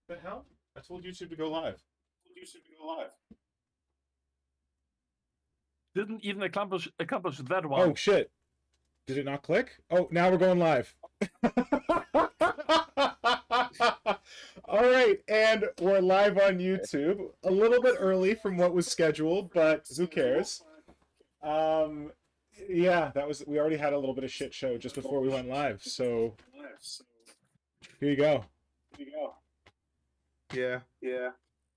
The hell? I told YouTube to go live. Didn't even accomplish that one. Oh shit! Did it not click? Oh, now we're going live. All right, and we're live on YouTube. A little bit early from what was scheduled, but who cares? Yeah, we already had a little bit of shit show just before we went live, so here you go. Yeah.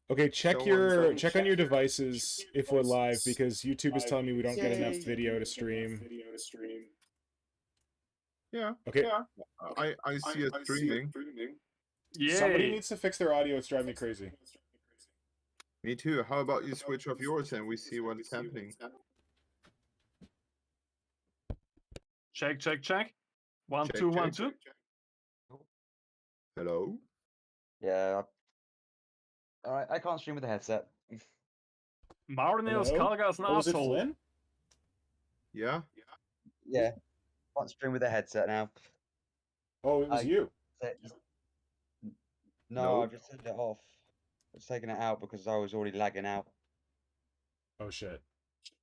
Okay, check on your devices if we're live, because YouTube is telling me we don't get enough video to stream. Yeah. Okay. I see it streaming. Yay. Somebody needs to fix their audio. It's driving me crazy. Me too. How about you switch off yours and we see what's happening? Check. 1, Check, 2, 1, check. 2. Hello? Yeah. Alright, I can't stream with a headset. Marinel's Hello? Kalga is an Oh, was it asshole. Flynn? Yeah? Yeah. Can't stream with a headset now. Oh, it was you. No, No. I've just turned it off. It's taken it out because I was already lagging out. Oh shit. So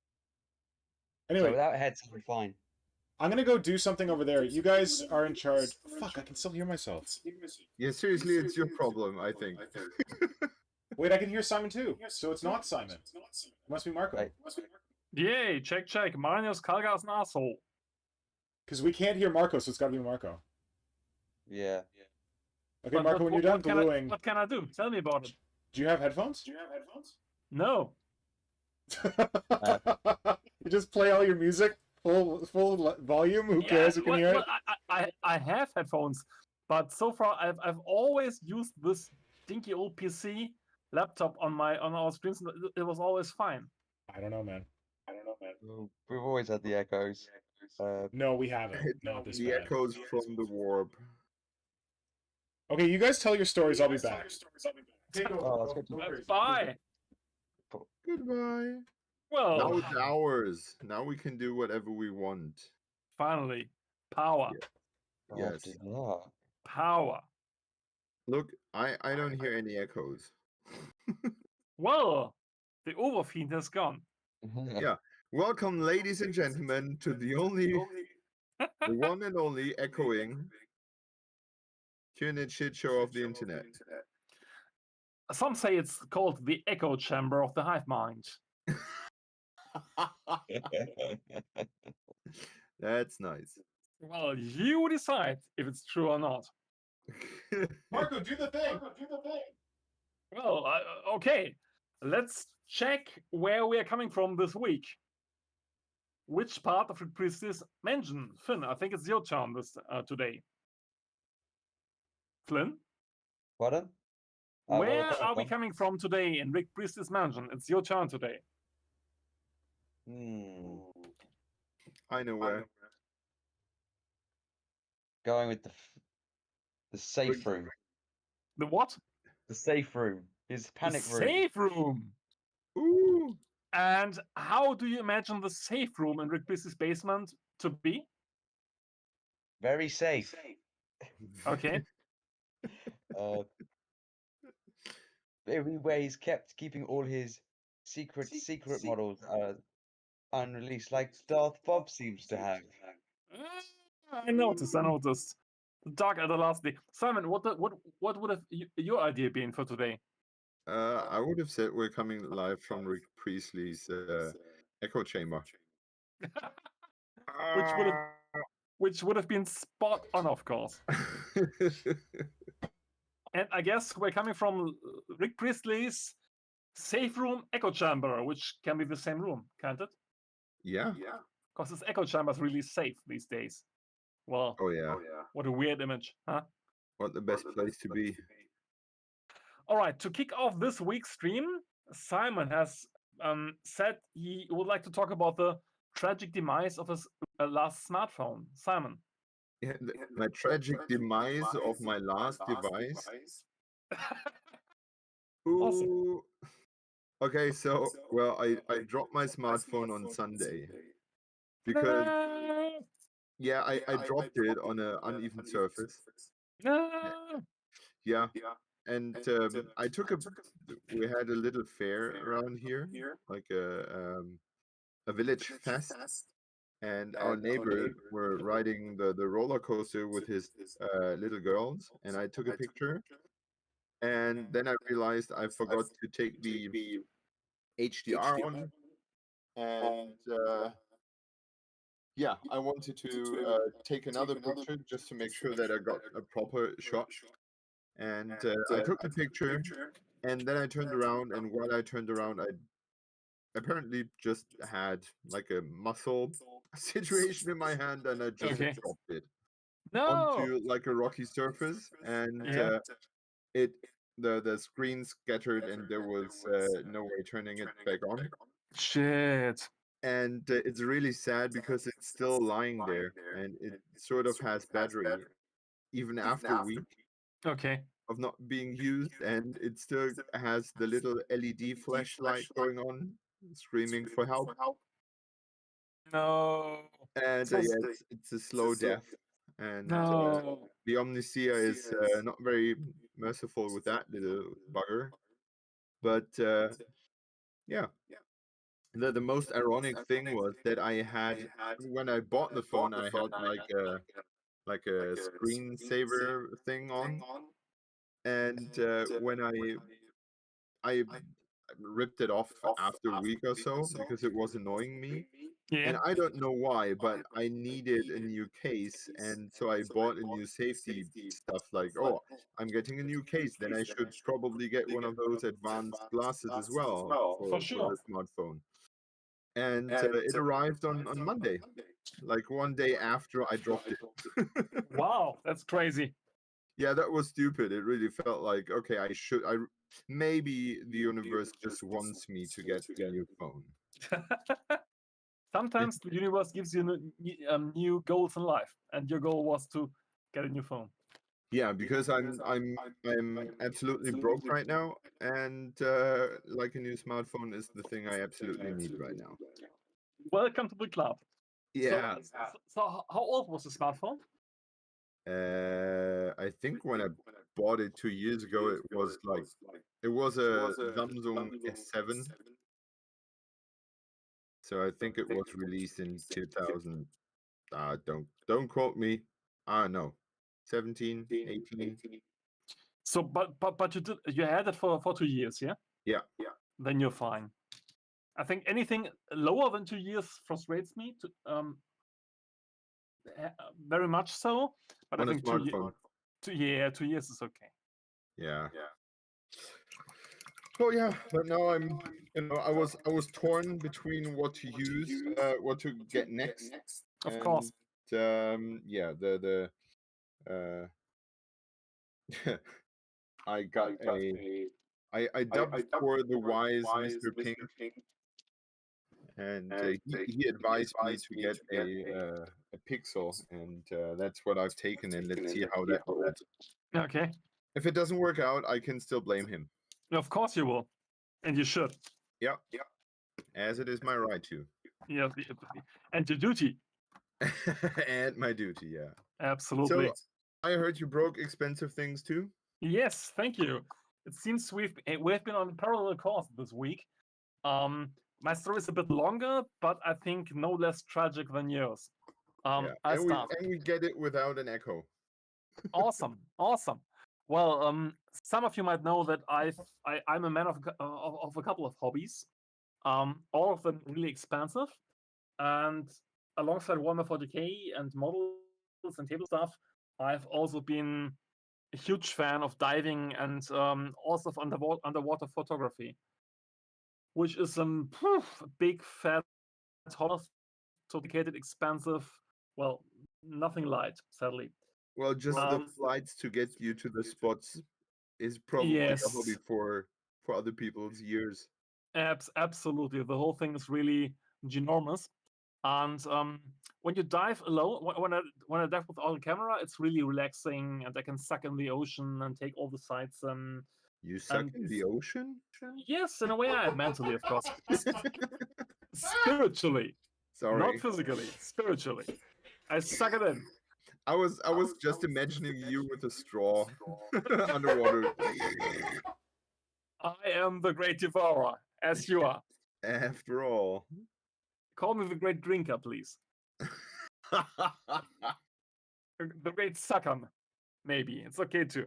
Anyway, without a headset, I'm fine. I'm gonna go do something over there. You guys are in charge. Fuck, I can still hear myself. Yeah, seriously, it's your problem, I think. Wait, I can hear Simon too. So it's not Simon. It must be Marco. Right. Yay, check. Marinel's Kalga is an asshole. Because we can't hear Marco, so it's gotta be Marco. Yeah. Okay, But Marco, when you're done gluing, what can I do? Tell me about it. do you have headphones? No. You just play all your music full volume. Who cares? You can hear it. I have headphones, but so far I've always used this dinky old PC laptop on our screens. And it was always fine. I don't know, man. We've always had the echoes. No, we haven't. Not this The bad. echoes from the warp. Okay, you guys tell your stories. I'll be back. Oh, that's good. Bye. Goodbye. Well, Now it's ours. Now we can do whatever we want. finally, power. Yes. Yeah. Power. Look, I don't hear any echoes. Well, the overfiend has gone. Yeah. Welcome, ladies and gentlemen, to the one and only echoing Tyranid shit show of the internet. Some say it's called the echo chamber of the hive mind. That's nice. Well, you decide if it's true or not. Marco, do the thing. Well, okay. Let's check where we are coming from this week. Which part of the priestess mention? Finn, I think it's your turn today. Flynn? Pardon? Where are we coming from today in Rick Priestess Mansion? It's your turn today. I know where. Going with the safe room. The what? The safe room. His panic The room. safe room. Ooh. And how do you imagine the safe room in Rick Priestess basement to be? Very safe. Okay. Where he's keeping all his secret models unreleased, like Darth Bob seems to have. I noticed. Dark Everlasting. Simon, what would have your idea been for today? I would have said we're coming live from Rick Priestley's echo chamber. Which would have been spot on, of course. And I guess we're coming from Rick Priestley's safe room echo chamber, which can be the same room, can't it? Yeah. Because this echo chamber is really safe these days. Well, Oh yeah. what a weird image, huh? What the best place to be. All right, to kick off this week's stream, Simon has said he would like to talk about the tragic demise of his last smartphone. Simon. Yeah, my tragic demise of my last device. Ooh. Awesome. Okay, so well, I dropped my smartphone on Sunday because yeah, I dropped it on an uneven surface. No. Yeah, I took we had a little fair around here, like a village fest, and our neighbor were riding the roller coaster with his little girls, and I took a picture, and then I realized I forgot to take the HDR on, and yeah, I wanted to take another picture just to make sure that I got a proper shot. And I took the picture, and then I turned around, and while I turned around, I apparently just had like a muscle situation in my hand, and I just Okay. dropped it No. onto like a rocky surface, and Yeah. it the screen scattered, and there was no way turning it back on. Shit. And it's really sad because it's still lying there, and it sort of has battery even after a week Okay. of not being used, and it still has the little LED flashlight going on, screaming for help. No. And So yeah, it's a slow death, and no. the Omnicia is not very merciful with that little bugger. But yeah, the most ironic thing was that I had, when I bought the phone, I had like a screensaver thing on, and when I ripped it off after a week or so because it was annoying me. Yeah. And I don't know why, but I needed a new case, and so I bought a new safety stuff like, oh, I'm getting a new case, then I should probably get one of those advanced glasses as well For for sure. the smartphone. And it arrived on Monday, like one day after I dropped it. Wow, that's crazy. Yeah, that was stupid. It really felt like, okay, maybe the universe just wants me to get a new phone. Sometimes the universe gives you new goals in life, and your goal was to get a new phone. Yeah, because I'm absolutely broke right now, and like a new smartphone is the thing I absolutely need right now. Welcome to the club. Yeah, So how old was the smartphone? I think when I bought it 2 years ago, it was a Samsung S7. So I think it was released in 2000. Don't quote me. No, 17, 18. So, but you had it for 2 years, yeah? Yeah. Then you're fine. I think anything lower than 2 years frustrates me very much so. But On I a think smartphone. 2 years is okay. Yeah. Oh yeah, but now I was torn between what to use, what to get next. Of course. Yeah, I got I dubbed for the wise Mr. Pink, and he advised me to get a Pixel, and that's what I've taken, and let's see how that goes. Okay. If it doesn't work out, I can still blame him. Of course you will, and you should. Yeah, as it is my right to. Yeah, and your duty. And my duty, yeah. Absolutely. So I heard you broke expensive things too. Yes, thank you. It seems we've been on a parallel course this week. My story is a bit longer, but I think no less tragic than yours. Yeah. I And start. we get it without an echo. Awesome. Well, some of you might know that I'm a man of a couple of hobbies. All of them really expensive, and alongside Warhammer 40k and models and table stuff, I've also been a huge fan of diving and also of underwater photography, which is a big, fat, sophisticated, expensive. Well, nothing light, sadly. Well, just the flights to get you to the spots is probably a hobby Yes. for other people's years. Absolutely, the whole thing is really ginormous. And when you dive alone, when I dive without a camera, it's really relaxing, and I can suck in the ocean and take all the sights. You suck in the ocean? Yes, in a way, I am mentally, of course. Spiritually. Sorry. Not physically, spiritually. I suck it in. I was just imagining you with a straw underwater. I am the great devourer, as you are. After all. Call me the great drinker, please. The great sucker, maybe. It's okay too.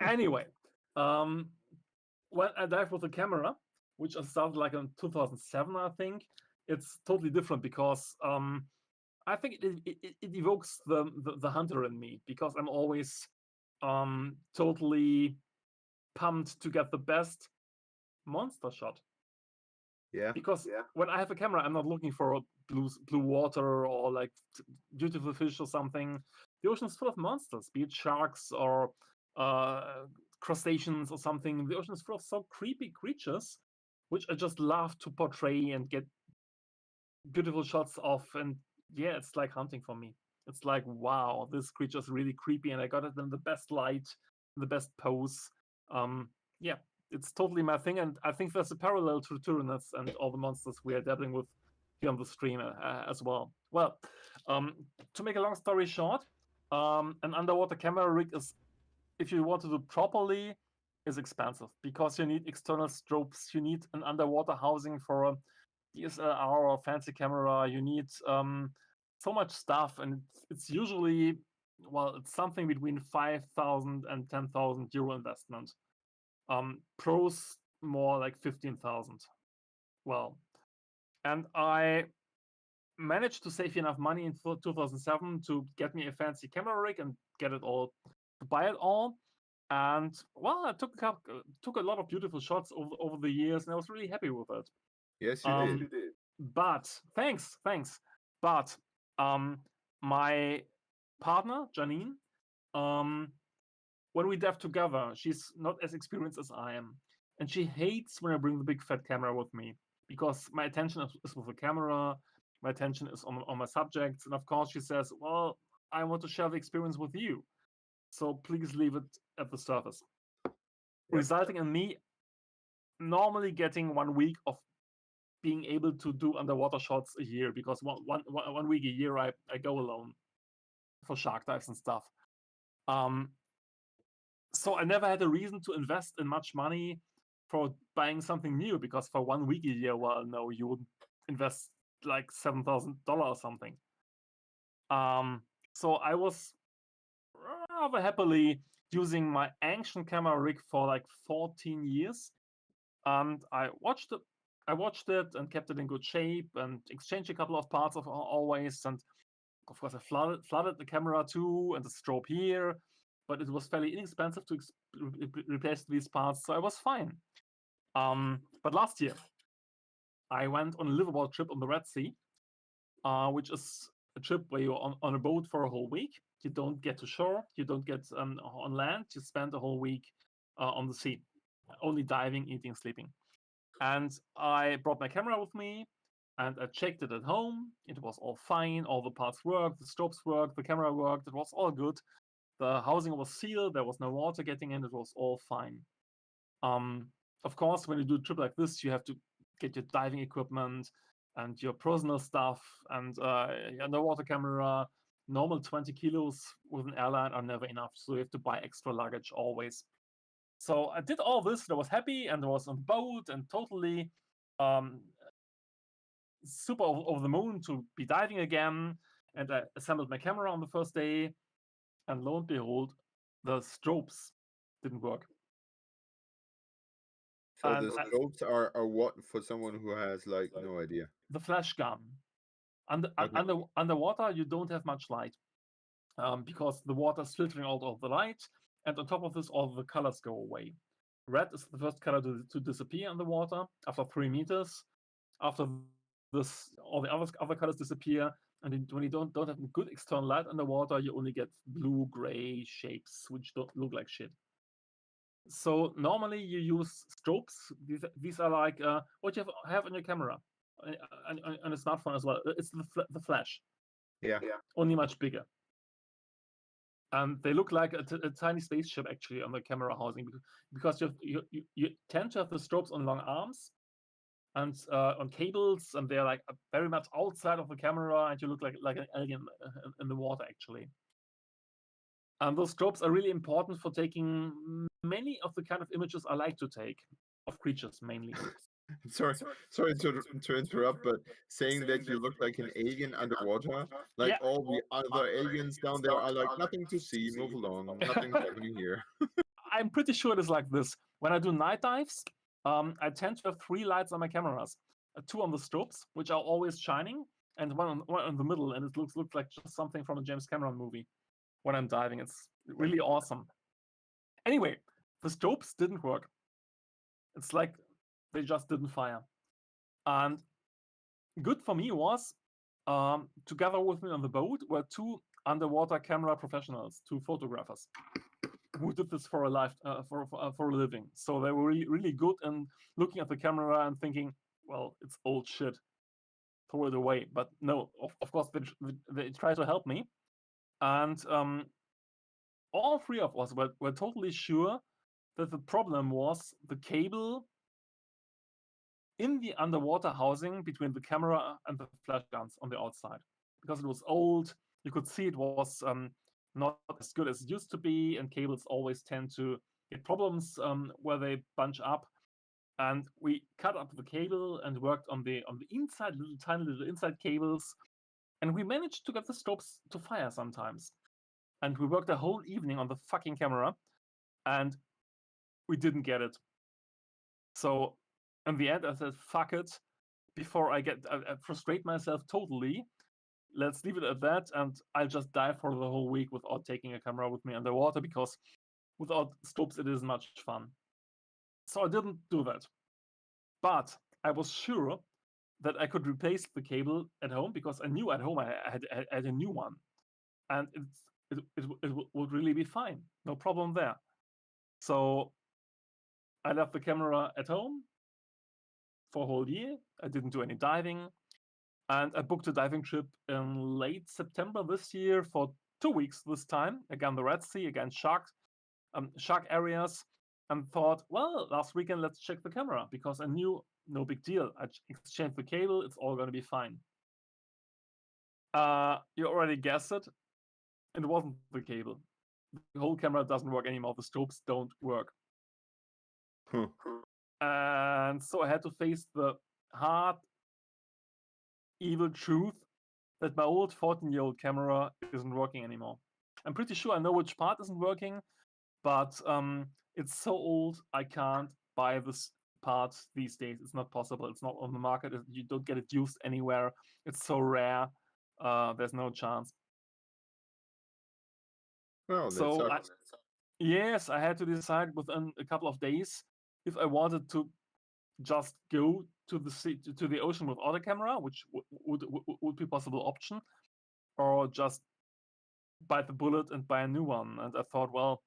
Anyway, when I dive with the camera, which I started like in 2007, I think, it's totally different because I think it evokes the hunter in me, because I'm always totally pumped to get the best monster shot. Yeah. Because when I have a camera, I'm not looking for blue water or like beautiful fish or something. The ocean is full of monsters, be it sharks or crustaceans or something. The ocean is full of so creepy creatures, which I just love to portray and get beautiful shots of. And yeah, it's like hunting for me. It's like, wow, this creature is really creepy, and I got it in the best light, the best pose. Yeah, it's totally my thing, and I think there's a parallel to Tyranids and all the monsters we are dabbling with here on the stream as well. Well, to make a long story short, an underwater camera rig is, if you want to do properly, is expensive, because you need external strobes, you need an underwater housing for a DSLR or fancy camera, you need so much stuff, and it's usually, well, it's something between 5,000 and 10,000 euro investment. Pros more like 15,000. Well, and I managed to save enough money in 2007 to get me a fancy camera rig and get it all, to buy it all. And well, I took a lot of beautiful shots over the years, and I was really happy with it. Yes, you did. But thanks. But my partner Janine, when we dive together, she's not as experienced as I am, and she hates when I bring the big fat camera with me, because my attention is with the camera, my attention is on my subjects, and of course she says, well, I want to share the experience with you, so please leave it at the surface. Resulting in me normally getting 1 week of being able to do underwater shots a year, because one week a year I go alone for shark dives and stuff. So I never had a reason to invest in much money for buying something new, because for 1 week a year, well, no, you would invest like $7,000 or something. So I was rather happily using my ancient camera rig for like 14 years, and I watched it and kept it in good shape and exchanged a couple of parts of always, and of course I flooded the camera too and the strobe here, but it was fairly inexpensive to replace these parts, so I was fine. But last year I went on a liveaboard trip on the Red Sea, which is a trip where you're on a boat for a whole week. You don't get to shore, you don't get on land, you spend a whole week on the sea, only diving, eating, sleeping. And I brought my camera with me, and I checked it at home. It was all fine, all the parts worked, the strobes worked, the camera worked, it was all good. The housing was sealed, there was no water getting in, it was all fine. Of course, when you do a trip like this, you have to get your diving equipment and your personal stuff and your underwater camera. Normal 20 kilos with an airline are never enough, so you have to buy extra luggage always. So I did all this, and I was happy, and I was on the boat and totally super over the moon to be diving again. And I assembled my camera on the first day, and lo and behold, the strobes didn't work. So And the strobes are what for someone who has like no idea? The flash gun. Okay. Underwater, you don't have much light, because the water is filtering out all the light, and on top of this, all the colors go away. Red is the first color to disappear in the water after 3 meters. After this, all the other colors disappear, and when you don't have good external light underwater, you only get blue, gray shapes which don't look like shit. So normally you use strobes. These are like what you have on your camera, on a smartphone as well. It's the flash. Yeah. Only much bigger. And they look like a tiny spaceship actually on the camera housing, because you tend to have the strobes on long arms, and you don't have good external light underwater. You only get blue, gray shapes which don't look like shit. So normally you use strobes. These are like what you have on your camera, on a smartphone as well. It's the flash. Only much bigger. And they look like a tiny spaceship actually on the camera housing, because you tend to have the strobes on long arms, and on cables, and they're like very much outside of the camera, and you look like an alien in the water actually. And those scopes are really important for taking many of the kind of images I like to take of creatures mainly. Sorry to interrupt, but saying that you look like an alien underwater, like Yeah. all the other aliens down there are like nothing to see, move along, nothing's happening here. I'm pretty sure it is like this. When I do night dives, I tend to have 3 lights on my cameras. 2 on the stopes, which are always shining, and one in the middle, and it looks like just something from a James Cameron movie. When I'm diving, it's really awesome. Anyway, the stopes didn't work. It's like they just didn't fire. And good for me was, together with me on the boat were 2 underwater camera professionals, 2 photographers, who did this for a living. So they were really good in looking at the camera and thinking, well, it's old shit, throw it away. But no, of course they try to help me. And all 3 of us were totally sure that the problem was the cable in the underwater housing between the camera and the flash guns on the outside. Because it was old, you could see it was not as good as it used to be, and cables always tend to get problems where they bunch up. And we cut up the cable and worked on the inside, tiny little inside cables, and we managed to get the stopes to fire sometimes. And we worked a whole evening on the fucking camera, and we didn't get it. So in the end, I said, fuck it. Before I frustrate myself totally, let's leave it at that, and I'll just dive for the whole week without taking a camera with me underwater, because without stopes it isn't much fun. So I didn't do that. But I was sure that I could replace the cable at home, because I knew at home I had a new one. And it would really be fine. No problem there. So I left the camera at home for a whole year. I didn't do any diving. And I booked a diving trip in late September this year for 2 weeks this time. Again, the Red Sea, again, shark areas. And thought, well, last weekend, let's check the camera, because I knew no big deal. I exchanged the cable. It's all going to be fine. You already guessed it. It wasn't the cable. The whole camera doesn't work anymore. The stopes don't work. And so I had to face the hard, evil truth that my old 14-year-old camera isn't working anymore. I'm pretty sure I know which part isn't working, but it's so old I can't buy this part these days. It's not possible. It's not on the market. You don't get it used anywhere. It's so rare. There's no chance. Well, So yes, I had to decide within a couple of days if I wanted to just go to the ocean without a camera, which would be a possible option, or just bite the bullet and buy a new one. And I thought, well,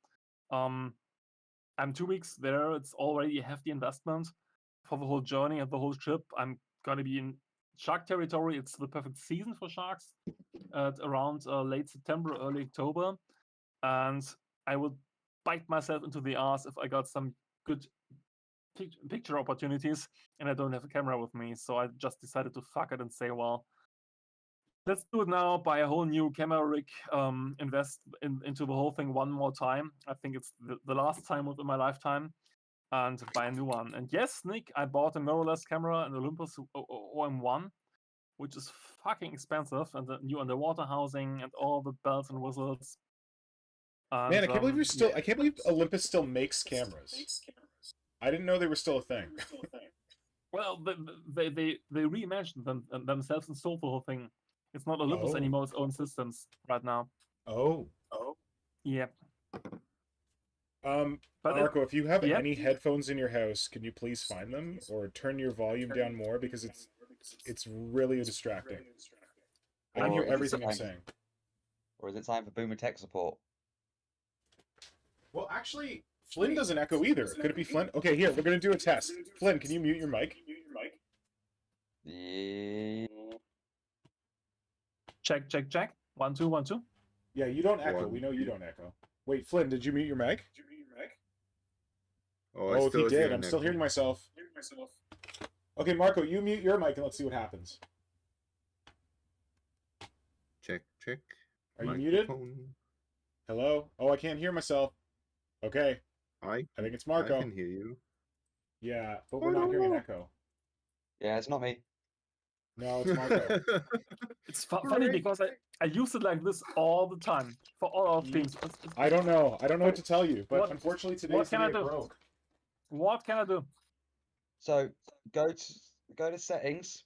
I'm 2 weeks there. It's already a hefty investment for the whole journey and the whole trip. I'm going to be in shark territory. It's the perfect season for sharks at around late September, early October. And I would bite myself into the ass if I got some good picture opportunities and I don't have a camera with me. So I just decided to fuck it and say, well, let's do it now, buy a whole new camera rig, invest into the whole thing one more time. I think it's the last time within my lifetime, and buy a new one. And yes, Nick, I bought a mirrorless camera, an Olympus OM1, which is fucking expensive, and the new underwater housing and all the bells and whistles. And, man, I can't believe I can't believe Olympus still makes cameras. I didn't know they were still a thing. Well, they reimagined themselves and sold the whole thing. It's not Olympus anymore, it's own systems right now. Oh. Yeah. But Marco, if you have any headphones in your house, can you please find them or turn your volume down more, because it's really distracting. I can hear everything I'm saying. Or is it time for Boomer tech support? Well, actually, Flynn doesn't echo either. Could it be Flynn? Okay, here, we're going to do a test. Flynn, can you mute your mic? Yeah. Check. 1 2 1 2. Yeah, you don't echo. We know you don't echo. Wait, Flynn, did you mute your mic? Oh, if he did, I'm still hearing myself. Okay, Marco, you mute your mic and let's see what happens. Check. Are you muted? Hello? Oh, I can't hear myself. Okay. I think it's Marco. I can hear you. Yeah, but we're not hearing an echo. Yeah, it's not me. No, it's Marco. It's funny because I use it like this all the time for all our things. I don't know. I don't know what to tell you, but unfortunately today's the day it broke. What can I do? So go to settings.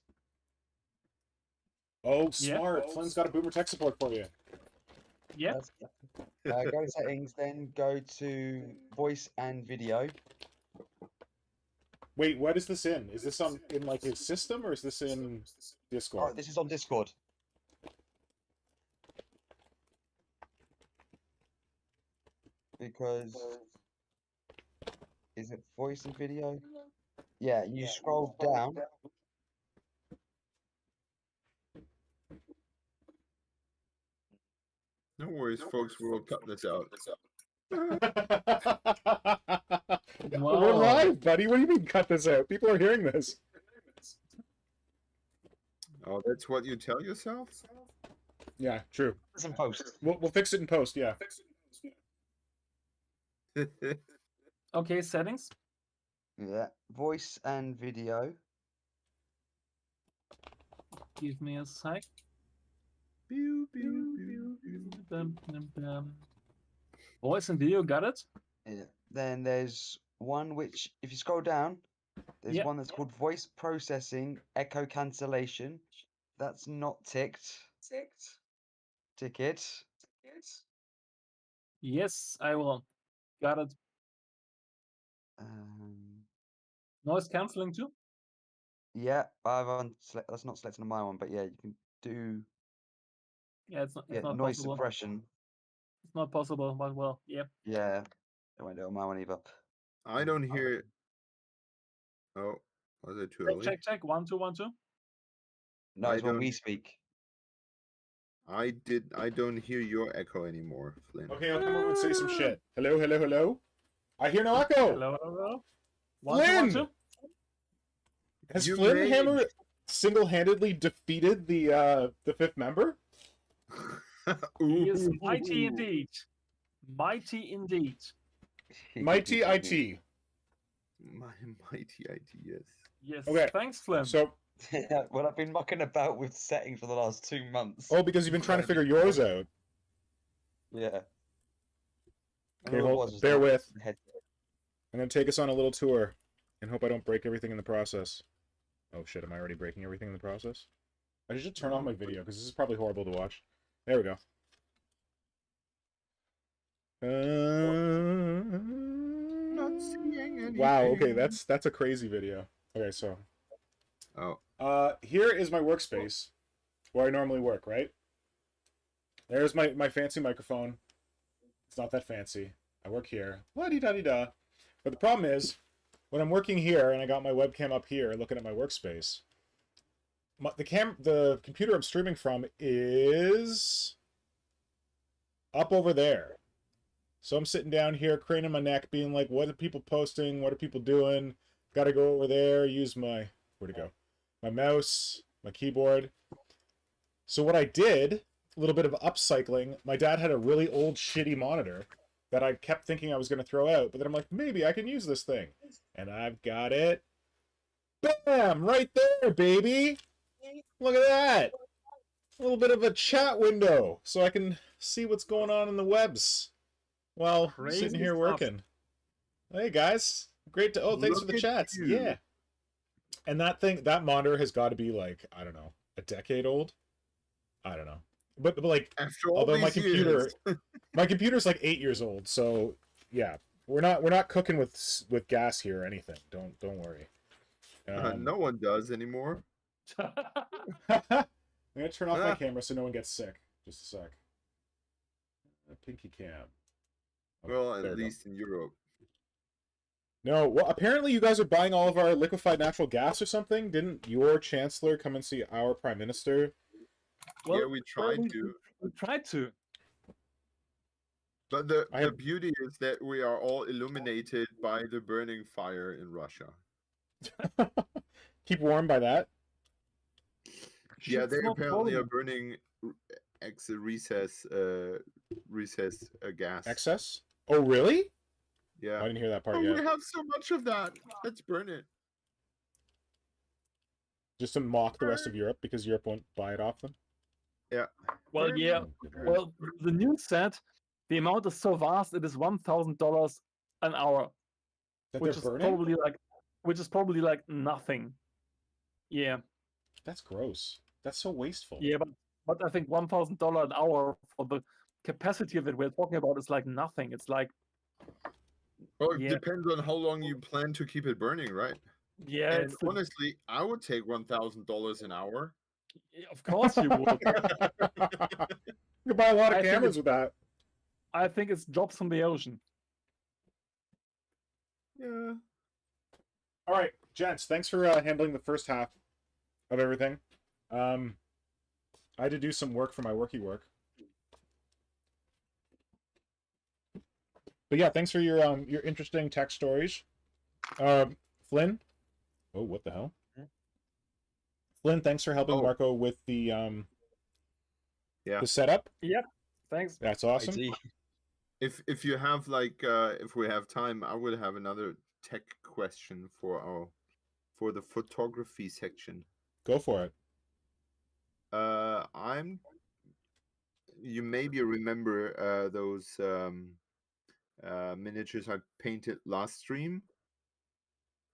Oh, smart. Yeah. Flynn's got a boomer tech support for you. Yeah. Go to settings, then go to voice and video. Wait, what is this in? Is this in like his system or is this in Discord? Oh, this is on Discord. Because is it voice and video? Yeah, you scroll down. No worries, folks. We'll cut this out. We're live, buddy. What do you mean cut this out? People are hearing this. Oh, that's what you tell yourself? Yeah, true. It's in post. We'll fix it in post, yeah. Okay, settings. Yeah, voice and video. Give me a sec. Voice and video, got it? Yeah. Then there's one which, if you scroll down, there's one that's called voice processing echo cancellation. That's not ticked. Tick it. Yes, I will. Got it. Noise cancelling too? Yeah, that's not selected on my one, but yeah, you can do. Yeah, it's not noise possible. suppression. It's not possible, but well, yeah. Yeah, I won't do it on my one either. I don't hear. Oh, was it too early? Check. 1 2 1 2. No, it's when we speak. I don't hear your echo anymore, Flynn. Okay, I'll come over and say some shit. Hello. I hear no echo. Hello. Flynn! Has Flynhammer single-handedly defeated the fifth member? He is mighty indeed. Mighty IT. Mighty IT, yes. Yes. Okay. Thanks, Flynn. So, well, I've been mucking about with settings for the last 2 months. Oh, because you've been trying to figure yours out. Yeah. Okay, bear with. I'm going to take us on a little tour and hope I don't break everything in the process. Oh shit, am I already breaking everything in the process? I should turn off my video because this is probably horrible to watch. There we go. Not seeing anything. Wow, okay, that's a crazy video. Okay, so. Here is my workspace where I normally work, right? There's my fancy microphone. It's not that fancy. I work here. La-di-da-di-da. But the problem is, when I'm working here and I got my webcam up here looking at my workspace, the computer I'm streaming from is up over there. So I'm sitting down here, craning my neck, being like, what are people posting? What are people doing? Got to go over there, use my, where'd it go? My mouse, my keyboard. So what I did, a little bit of upcycling, my dad had a really old shitty monitor that I kept thinking I was going to throw out, but then I'm like, maybe I can use this thing. And I've got it. Bam! Right there, baby! Look at that! A little bit of a chat window, so I can see what's going on in the webs while sitting here working. Hey, guys. Great to... Oh, thanks for the chats. Yeah. And that monitor has got to be like, I don't know, a decade old? I don't know. But like, although my computer... My computer's like 8 years old, so yeah, we're not cooking with gas here or anything. Don't worry. No one does anymore. I'm gonna turn off my camera so no one gets sick. Just a sec. Pinky cam. Okay, well, at least in Europe. No, well, apparently you guys are buying all of our liquefied natural gas or something. Didn't your chancellor come and see our prime minister? Well, yeah, we tried to. We tried to. But the beauty is that we are all illuminated by the burning fire in Russia. Keep warm by that. Yeah, Shit's they not apparently are frozen. burning recess gas. Excess? Oh, really? Yeah. I didn't hear that part Oh, yet. we have so much of that. Let's burn it. Just to mock the rest of Europe because Europe won't buy it off them. Yeah. Well, Burn yeah. it. Well, the news said the amount is so vast it is $1,000 an hour, That which they're is burning? probably like nothing. Yeah, That's gross. That's so wasteful. yeah, but I think $1,000 an hour for the capacity that we're talking about is like nothing. It's like Well, it yeah, depends on how long you plan to keep it burning, right? yeah. And It's the, honestly, I would take $1,000 an hour. of course you would. You could buy a lot I of think cameras with that. I think it's drops from the ocean. Yeah. All right, gents, thanks for handling the first half of everything. I had to do some work for my worky work. But yeah, thanks for your interesting tech stories. Flynn? Oh, what the hell? Flynn, thanks for helping Marco with the the setup. Yep. Thanks. That's awesome. If you have like if we have time, I would have another tech question for the photography section. Go for it. You maybe remember those miniatures I painted last stream,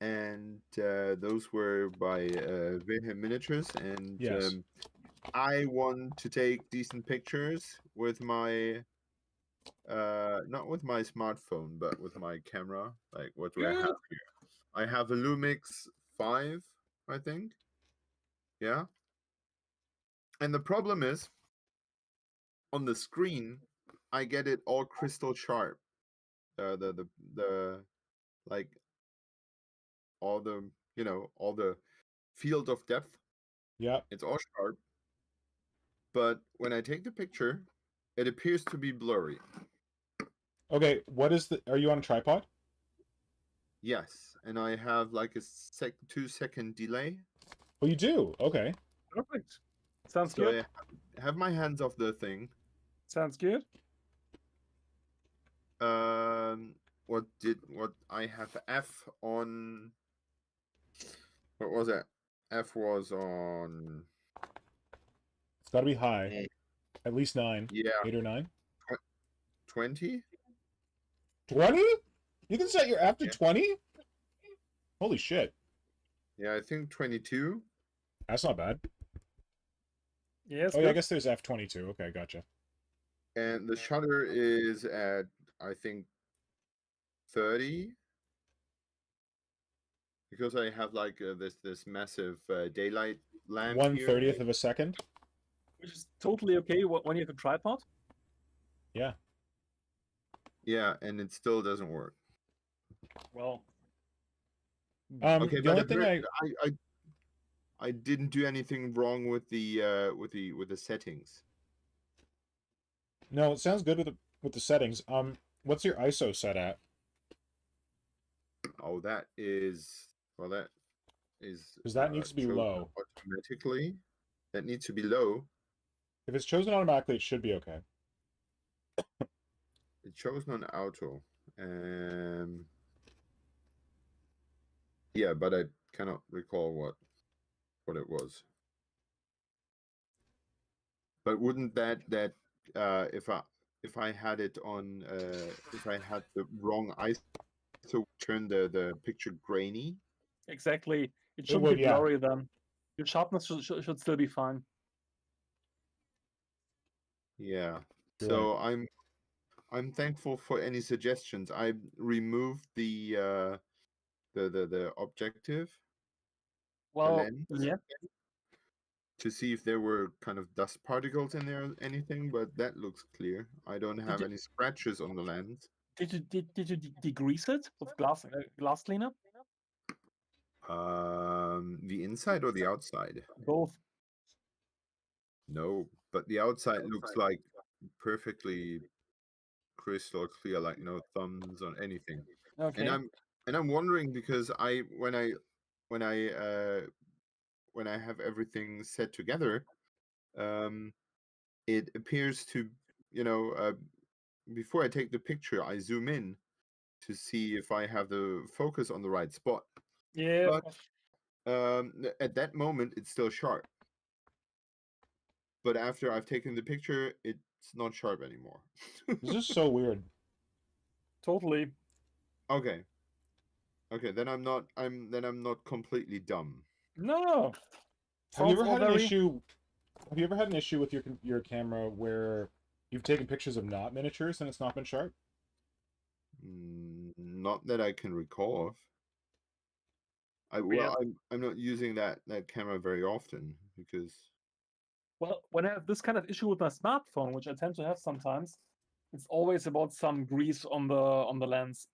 and those were by Wilhelm Miniatures, and Yes. I want to take decent pictures with my not with my smartphone, but with my camera. Like, what do I have here? I have a Lumix 5, I think. Yeah. And the problem is, on the screen, I get it all crystal sharp. The like all the all the field of depth. Yeah. It's all sharp. But when I take the picture, it appears to be blurry. Okay, what is the? Are you on a tripod? Yes, and I have like a 2-second delay. Oh, you do? Okay. Perfect. Sounds So good. I have my hands off the thing. Sounds good. What I have F on? What was it? F was on. It's got to be high. At least 9. Yeah. 8 or 9. 20. 20? You can set your F to 20? Holy shit. Yeah, I think 22. That's not bad. Yes. Oh, yeah, I guess there's F22. Okay, gotcha. And the shutter is at, I think, 30. Because I have like this massive daylight lamp. 1/30th of a second. Which is totally okay when you have a tripod. Yeah. Yeah, and it still doesn't work. Well. Okay, the only thing I didn't do anything wrong with the settings. No, it sounds good with the settings. What's your ISO set at? Oh, that is because that needs to be low automatically. That needs to be low. If it's chosen automatically, it should be okay. It's chosen on auto. Yeah, but I cannot recall what it was. But wouldn't that if I had it on if I had the wrong ISO, turn the picture grainy? Exactly. It shouldn't be blurry then. Your sharpness should still be fine. Yeah. So I'm thankful for any suggestions. I removed the objective. Well, the lens, yeah. To see if there were kind of dust particles in there or anything, but that looks clear. I don't have any scratches on the lens. Did you degrease it with glass cleaner? The inside or the outside? Both. No, but the outside looks like perfectly crystal clear, like no thumbs on anything. Okay. And I'm wondering because when I when I have everything set together, it appears to, before I take the picture, I zoom in to see if I have the focus on the right spot. Yeah. But at that moment, it's still sharp. But after I've taken the picture, it's not sharp anymore. This is so weird. Totally. Okay. Okay, then I'm not completely dumb. No. Have you Sounds ever all had an very- issue? Have you ever had an issue with your camera where you've taken pictures of not miniatures and it's not been sharp? Not that I can recall of. Weird. I'm not using that camera very often because Well, when I have this kind of issue with my smartphone, which I tend to have sometimes, it's always about some grease on the lens.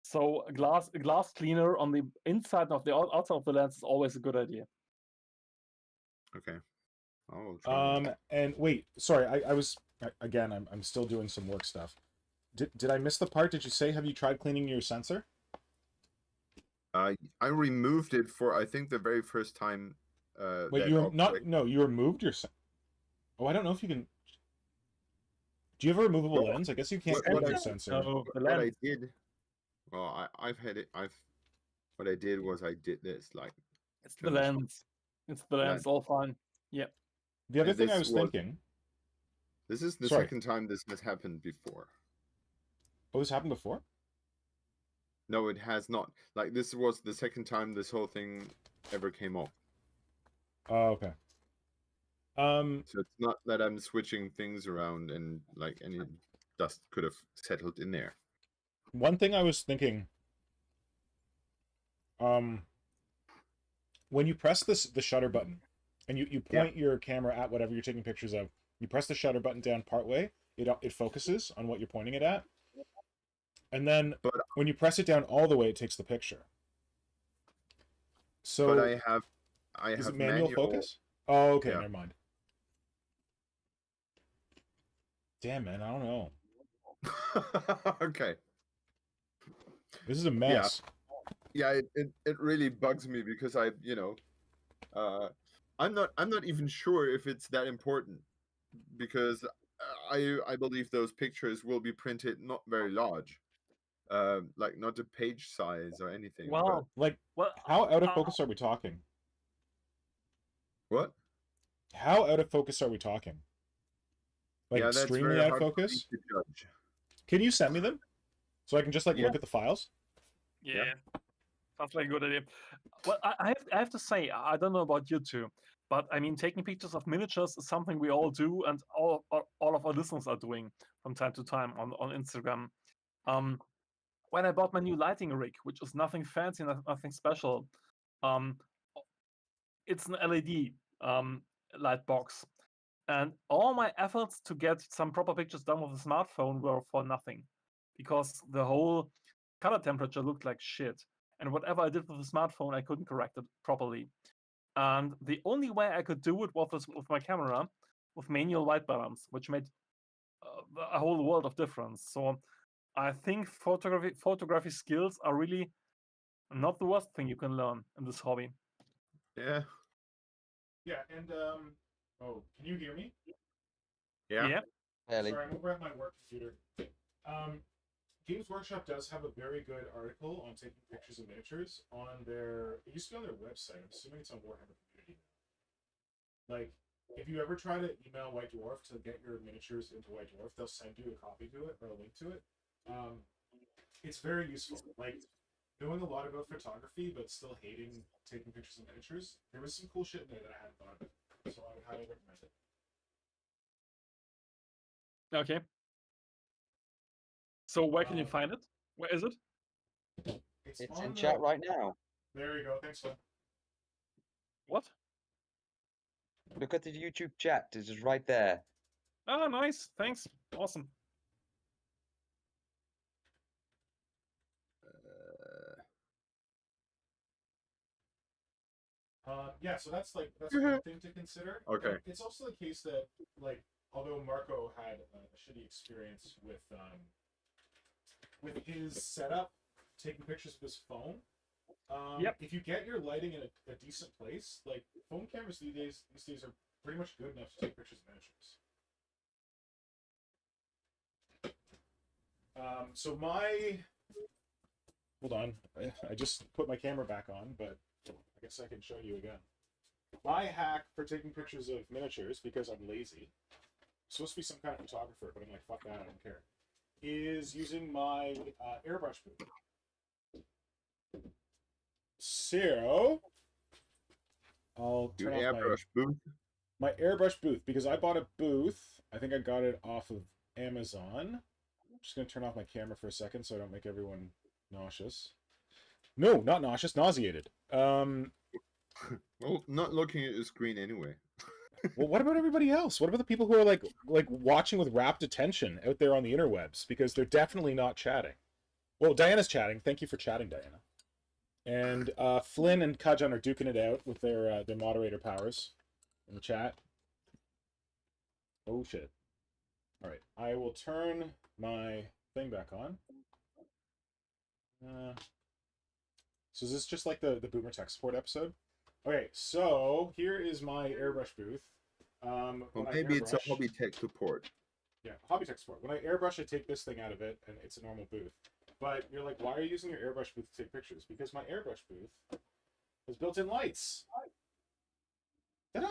So a glass cleaner on the inside of the outside of the lens is always a good idea. okay. I'll try that. And wait, sorry, again, I'm still doing some work stuff. Did I miss the part? Did you say, have you tried cleaning your sensor? I removed it for I think the very first time. Wait, you removed your Oh, I don't know if you can. Do you have a removable lens? I guess you can't clean your sensor. No, the What I lens. did, well, what I did was I did this, like, It's the lens. It's the lens. All fine. Yeah. The other And thing I this was thinking. this is the Sorry. second time this has happened before. Oh, this happened before? No, it has not. Like, this was the second time this whole thing ever came off. Oh, okay. So it's not that I'm switching things around and like any dust could have settled in there. One thing I was thinking, when you press the shutter button and you point your camera at whatever you're taking pictures of, you press the shutter button down partway, it focuses on what you're pointing it at. And then when you press it down all the way, it takes the picture. So but I have is it manual focus? Oh, okay, never mind. Damn, man, I don't know. Okay. This is a mess. Yeah, it really bugs me because I'm not even sure if it's that important because I believe those pictures will be printed not very large, like not a page size or anything. Wow. How out of focus are we talking? What? How out of focus are we talking? Like extremely out of focus? Can you send me them so I can just look at the files? Yeah. Sounds like a good idea. Well, I have to say, I don't know about you two, but I mean, taking pictures of miniatures is something we all do, and all of our listeners are doing from time to time on Instagram. When I bought my new lighting rig, which is nothing fancy, nothing special, it's an LED light box, and all my efforts to get some proper pictures done with a smartphone were for nothing, because the whole color temperature looked like shit. And whatever I did with the smartphone, I couldn't correct it properly. And the only way I could do it was with my camera, with manual white balance, which made a whole world of difference. So I think photography skills are really not the worst thing you can learn in this hobby. Yeah. Yeah, and oh, can you hear me? Yeah. Sorry, I'm over at my work computer. Games Workshop does have a very good article on taking pictures of miniatures on their. It used to be on their website. I'm assuming it's on Warhammer Community. Like, if you ever try to email White Dwarf to get your miniatures into White Dwarf, they'll send you a copy to it or a link to it. It's very useful. Like, knowing a lot about photography but still hating taking pictures of miniatures, there was some cool shit in there that I hadn't thought of, so I would highly recommend it. Okay. So where can you find it? Where is it? It's in chat right now. There you go. Thanks, Flynn. What? Look at the YouTube chat. It's just right there. Oh, nice. Thanks. Awesome. Yeah, so that's one thing to consider. Okay. It's also the case that, like, although Marco had a shitty experience with his setup, taking pictures with his phone, Yep. If you get your lighting in a decent place, like phone cameras these days are pretty much good enough to take pictures of miniatures. So my, hold on, I just put my camera back on, but I guess I can show you again. My hack for taking pictures of miniatures, because I'm lazy, I'm supposed to be some kind of photographer, but I'm like, fuck that, I don't care, is using my airbrush booth. So, I'll Your turn off airbrush booth. my airbrush booth, because I bought a booth. I think I got it off of Amazon. I'm just going to turn off my camera for a second so I don't make everyone nauseous. No, not nauseous, nauseated. Well, not looking at your screen anyway. Well, what about everybody else? What about the people who are like watching with rapt attention out there on the interwebs? Because they're definitely not chatting. Well, Diana's chatting. Thank you for chatting, Diana. And Flynn and Kajan are duking it out with their moderator powers in the chat. Oh shit! All right, I will turn my thing back on. So is this just like the Boomer Tech Support episode? Okay, so here is my airbrush booth. Well, maybe it's a hobby tech support. Yeah, hobby tech support. When I airbrush, I take this thing out of it, and it's a normal booth. But you're like, why are you using your airbrush booth to take pictures? Because my airbrush booth has built-in lights. Ta-da!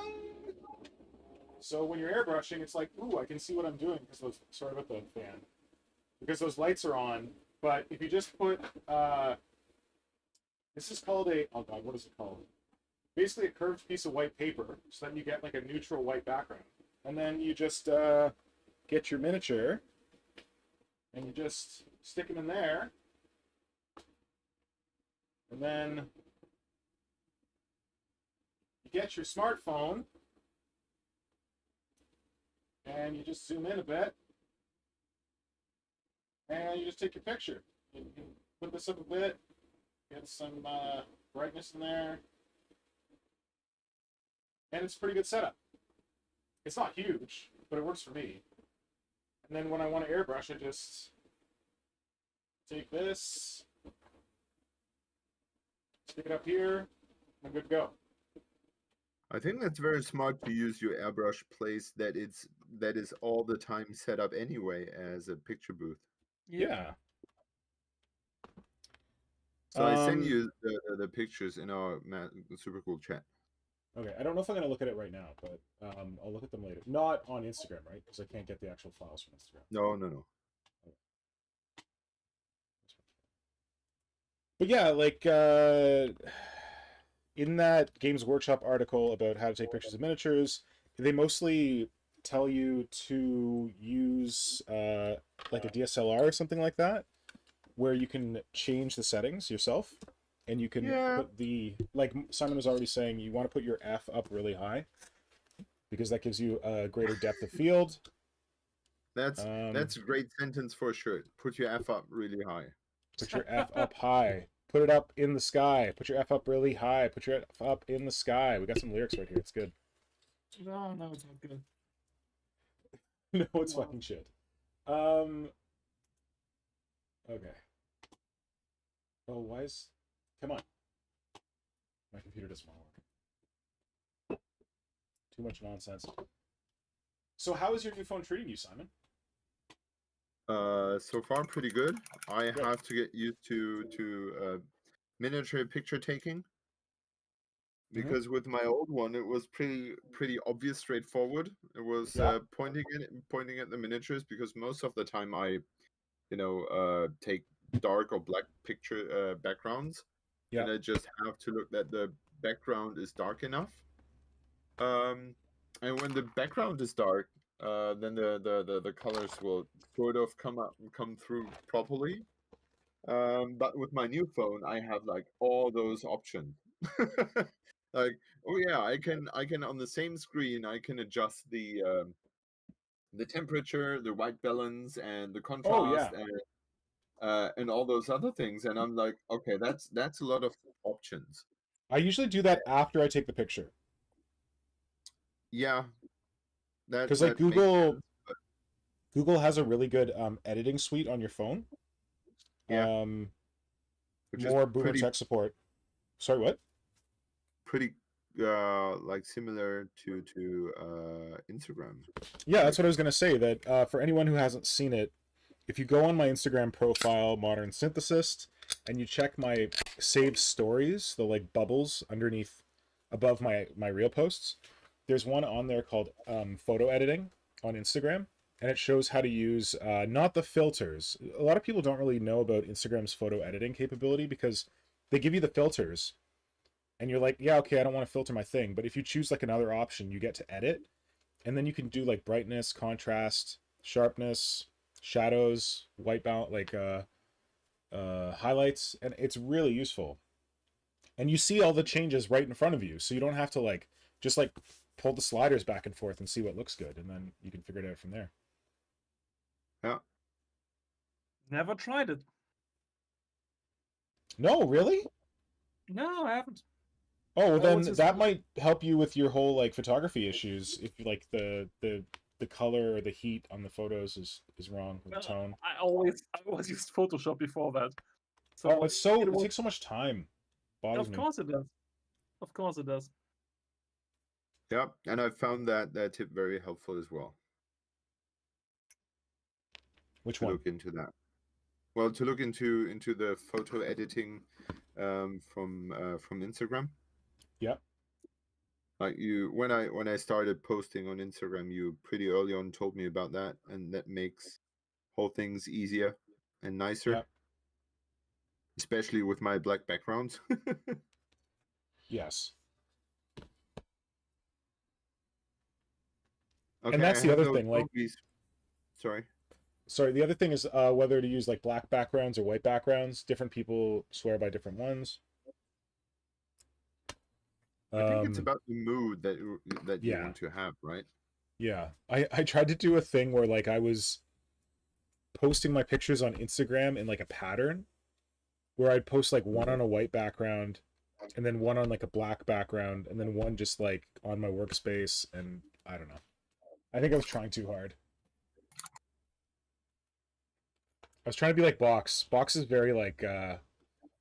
So when you're airbrushing, it's like, ooh, I can see what I'm doing because those. Sorry about the fan. Because those lights are on. But if you just put, this is called a, oh god, what is it called? Basically a curved piece of white paper, so then you get like a neutral white background. And then you just get your miniature, and you just stick them in there. And then you get your smartphone, and you just zoom in a bit, and you just take your picture. You can put this up a bit, get some brightness in there, and it's a pretty good setup. It's not huge, but it works for me. And then when I want to airbrush, I just take this, stick it up here, and I'm good to go. I think that's very smart to use your airbrush place that is all the time set up anyway as a picture booth. Yeah. So I send you the pictures in our super cool chat. Okay, I don't know if I'm going to look at it right now, but I'll look at them later. Not on Instagram, right? Because I can't get the actual files from Instagram. No. But yeah, like in that Games Workshop article about how to take pictures of miniatures, they mostly tell you to use like a DSLR or something like that, where you can change the settings yourself, and you can put the, like Simon was already saying, you want to put your F up really high because that gives you a greater depth of field. That's a great sentence for a shirt. Put your F up really high. Put your F up high. Put it up in the sky. Put your F up really high. Put your F up in the sky. We got some lyrics right here. It's good. No, it's not good. No, it's fucking shit. Okay. Oh, why is... Come on. My computer doesn't want to work. Too much nonsense. So how is your new phone treating you, Simon? So far pretty good. I have to get used to miniature picture taking, because with my old one it was pretty obvious, straightforward. It was pointing at the miniatures, because most of the time I take dark or black picture backgrounds, and I just have to look that the background is dark enough. And when the background is dark, then the colors will sort of come through properly. But with my new phone, I have like all those options. Like, oh yeah, I can on the same screen I can adjust the temperature, the white balance, and the contrast, and all those other things. And I'm like, okay, that's a lot of options. I usually do that after I take the picture. Yeah. Because like Google has a really good editing suite on your phone. Yeah. More Boomer Tech support. Sorry, what? Pretty like similar to Instagram. Yeah, that's what I was gonna say. That for anyone who hasn't seen it, if you go on my Instagram profile, Modern Synthesist, and you check my saved stories, the like bubbles underneath, above my real posts, there's one on there called photo editing on Instagram, and it shows how to use not the filters. A lot of people don't really know about Instagram's photo editing capability because they give you the filters, and you're like, yeah, okay, I don't want to filter my thing. But if you choose like another option, you get to edit, and then you can do like brightness, contrast, sharpness, shadows, white balance, like highlights, and it's really useful. And you see all the changes right in front of you, so you don't have to like just like pull the sliders back and forth and see what looks good, and then you can figure it out from there. Yeah. Never tried it. No, really? No, I haven't. Oh, well, Oh, then it's just- that might help you with your whole like photography issues if you like the color or the heat on the photos is wrong with Well, tone. I always used Photoshop before that. So Oh, it's so it it was- takes so much time. Bothers of me. course it does. Of course it does. Yeah, and I found that tip very helpful as well. Which To one? look into that. Well, to look into the photo editing from Instagram. Yeah. Like when I started posting on Instagram, you pretty early on told me about that, and that makes whole things easier and nicer. Yeah. Especially with my black backgrounds. Yes. Okay, And that's I the have other no thing, like- trophies. Sorry. Sorry, the other thing is whether to use like black backgrounds or white backgrounds. Different people swear by different ones. I think it's Um, about the mood that you yeah. want to have, right? Yeah, I tried to do a thing where like I was posting my pictures on Instagram in like a pattern where I'd post like one on a white background and then one on like a black background and then one just like on my workspace, and I don't know. I think I was trying too hard. I was trying to be like Box. Box is very like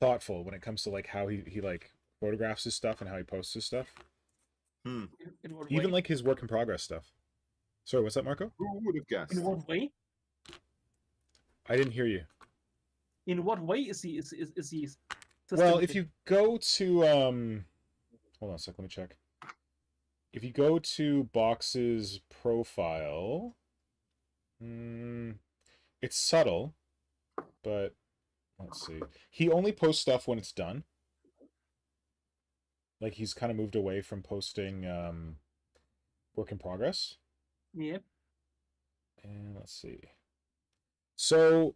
thoughtful when it comes to like how he like photographs his stuff and how he posts his stuff. Hmm. In what Even way? like his work in progress stuff. Sorry, what's that, Marco? Who would have guessed? In what way? I didn't hear you. In what way is he Well, if systematic? you go to hold on a sec, let me check. If you go to Box's profile, it's subtle, but let's see. He only posts stuff when it's done. Like he's kind of moved away from posting work in progress. Yeah. And let's see. So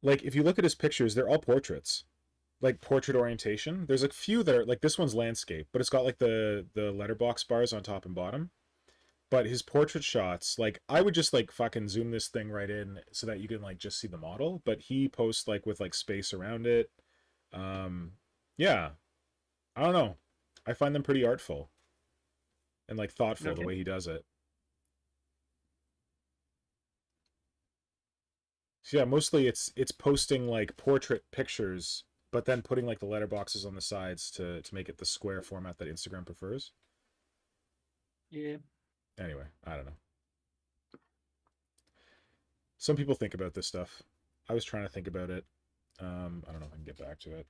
like if you look at his pictures, they're all portraits. Like portrait orientation. There's a few that are like this one's landscape, but it's got like the letterbox bars on top and bottom. But his portrait shots, like I would just like fucking zoom this thing right in so that you can like just see the model, but he posts like with like space around it. Yeah. I don't know. I find them pretty artful and like thoughtful the Okay. way he does it. So yeah, mostly it's posting like portrait pictures, but then putting like the letterboxes on the sides to make it the square format that Instagram prefers. Yeah. Anyway, I don't know. Some people think about this stuff. I was trying to think about it. I don't know if I can get back to it.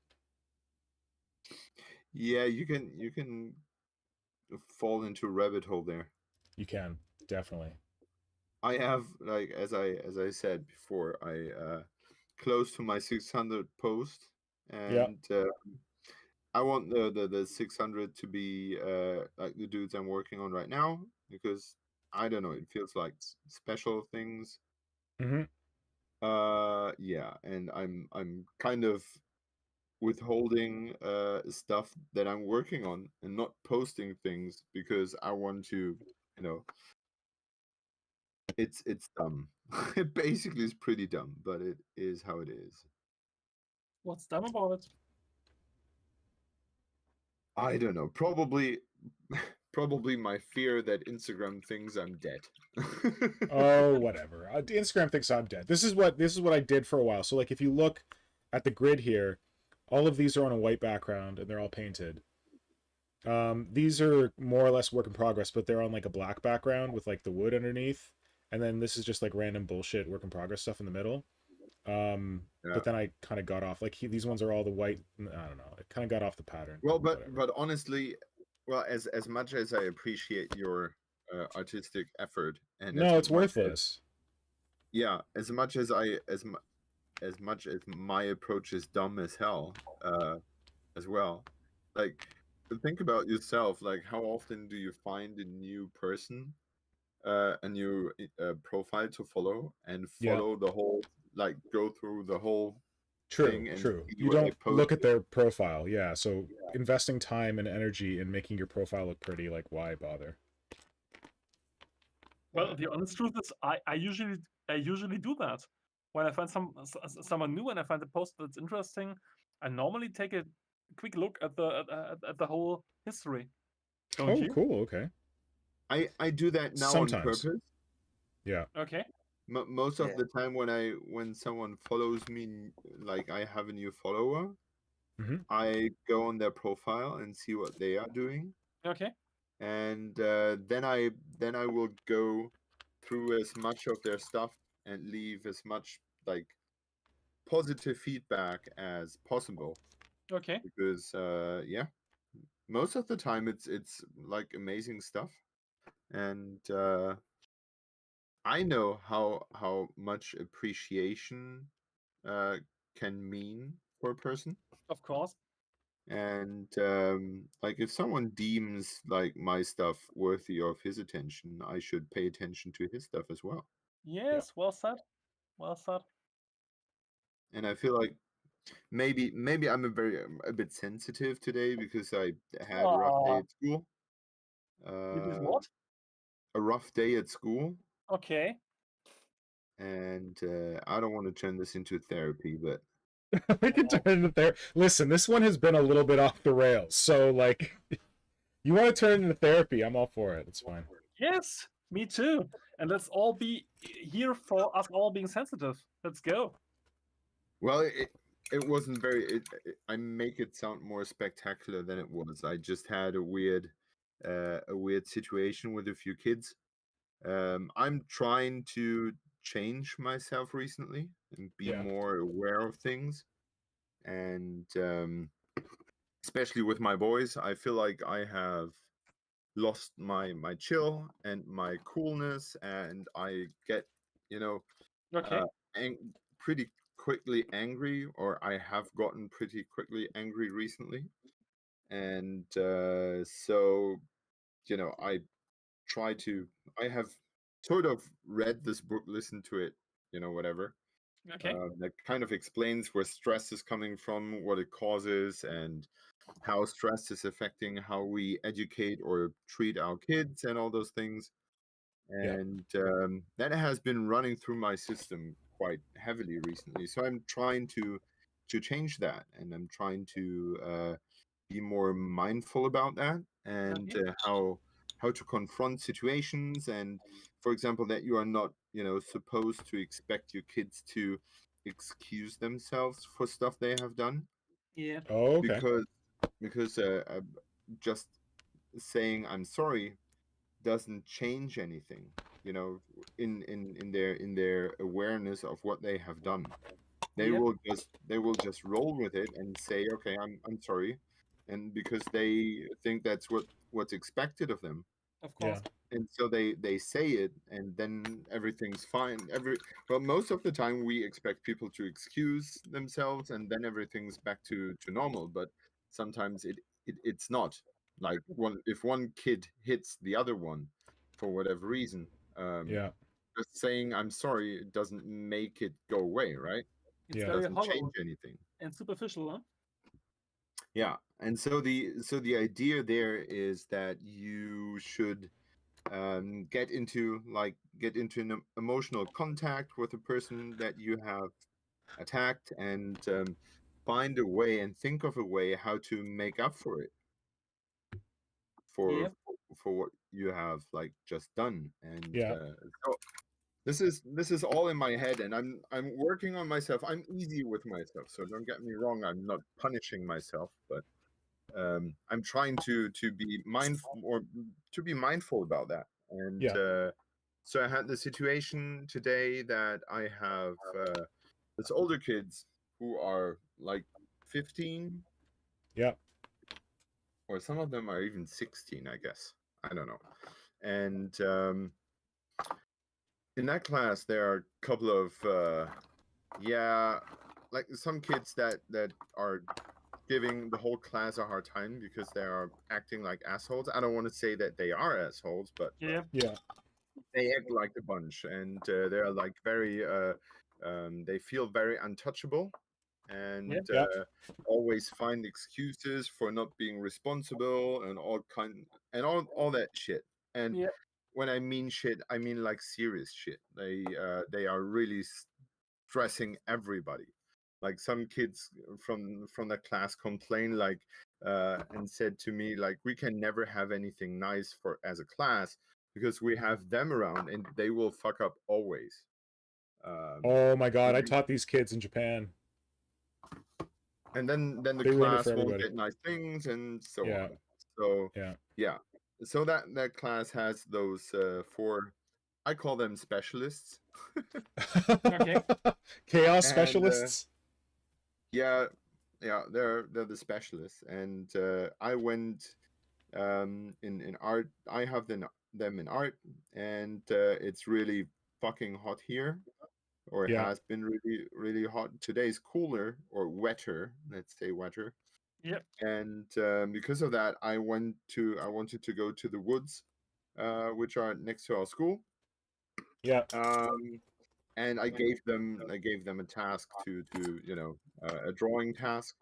Yeah, you can fall into a rabbit hole there. You can, definitely. I have, like, as I said before, I close to my 600 post, and I want the 600 to be like the dudes I'm working on right now, because I don't know, it feels like special things. Mm-hmm. Yeah, and I'm kind of withholding stuff that I'm working on and not posting things because I want to, you know, it's dumb. It basically is pretty dumb, but it is how it is. What's dumb about it? I don't know. Probably my fear that Instagram thinks I'm dead. Oh, whatever. Instagram thinks I'm dead. This is what I did for a while. So like if you look at the grid here, All of these are on a white background and they're all painted. These are more or less work in progress, but they're on like a black background with like the wood underneath. And then this is just like random bullshit work in progress stuff in the middle. Yeah. But then I kind of got off. Like these ones are all the white. I don't know. It kind of got off the pattern. Well, whatever. but honestly, well, as much as I appreciate your artistic effort, and no, as it's much worthless. yeah, as much as as much as my approach is dumb as hell, as well. Like, think about yourself. Like, how often do you find a new person, a new profile to follow, and Yeah. follow the whole, like, go through the whole True, thing and true. see You what they don't look at posted? their profile. Yeah, so investing time and energy in making your profile look pretty, like why bother? Well, the honest truth is, I usually do that. When I find someone new and I find a post that's interesting, I normally take a quick look at the whole history. Don't Oh, you? cool. Okay. I do that now on Sometimes. purpose. Yeah. Okay. Most of Yeah. the time when someone follows me, like I have a new follower, Mhm. I go on their profile and see what they are doing, Okay. and then I will go through as much of their stuff and leave as much like positive feedback as possible, Okay. because yeah, most of the time it's like amazing stuff, and I know how much appreciation can mean for a person. Of course. And like, if someone deems like my stuff worthy of his attention, I should pay attention to his stuff as well. Yes. Well said. Well said. And I feel like maybe I'm a bit sensitive today because I had a rough day Aw, at school. you did Uh, what? a rough day at school, Okay. and I don't want to turn this into therapy, but We can turn it there. Listen, this one has been a little bit off the rails. So like you want to turn into therapy, I'm all for it. It's fine. Yes, me too. And let's all be here for us all being sensitive. Let's go. well, it wasn't very. I make it sound more spectacular than it was. I just had a weird situation with a few kids. I'm trying to change myself recently and be Yeah. more aware of things, and especially with my boys, I feel like I have lost my chill and my coolness, and I get, you know, Okay. pretty quickly angry, or I have gotten pretty quickly angry recently, and so I try to. I have sort of read this book, listened to it, whatever. Okay. That kind of explains where stress is coming from, what it causes, and how stress is affecting how we educate or treat our kids, and all those things. Yeah. And that has been running through my system quite heavily recently. So I'm trying to change that, and I'm trying to be more mindful about that, and Okay. how to confront situations, and for example, that you are not supposed to expect your kids to excuse themselves for stuff they have done, Yeah. Oh, okay. because just saying I'm sorry doesn't change anything, in their awareness of what they have done. They Yep. will just roll with it and say, okay, I'm sorry, and because they think that's what's expected of them, Of Yeah. course. and so they say it, and then everything's fine. Well, most of the time we expect people to excuse themselves, and then everything's back to normal. But sometimes it's not. Like, if one kid hits the other one for whatever reason, Yeah. just saying I'm sorry doesn't make it go away, right? It's Yeah. very Doesn't hollow change anything. and superficial, huh? Yeah, and so the idea there is that you should get into an emotional contact with the person that you have attacked, and find a way and think of a way how to make up for it, for Yep. for what you have like just done. And Yeah. so this is all in my head, and I'm working on myself. I'm easy with myself, so don't get me wrong. I'm not punishing myself, but I'm trying to be mindful about that. And so I had the situation today that I have these older kids who are like 15. Yeah. Or some of them are even 16, I guess. I don't know. And in that class, there are a couple of, like some kids that are giving the whole class a hard time because they are acting like assholes. I don't want to say that they are assholes, but Yeah. they act like a bunch, and they're like very, they feel very untouchable, and always find excuses for not being responsible and all that shit. And when I mean shit, I mean like serious shit. They are really stressing everybody. Like some kids from the class complain like and said to me like, we can never have anything nice for as a class because we have them around and they will fuck up always. Oh my god, I taught these kids in Japan. And then the They ruin it class for won't everybody. get nice things and so Yeah. on. So yeah. So that class has those 4, I call them specialists. Okay. Chaos And, specialists. Yeah, they're the specialists. And I went in art. I have them in art, and it's really fucking hot here, or it has been really hot. Today's cooler or wetter. Let's say wetter. Yep. And because of that, I wanted to go to the woods, which are next to our school. Yeah. And I gave them a task to a drawing task,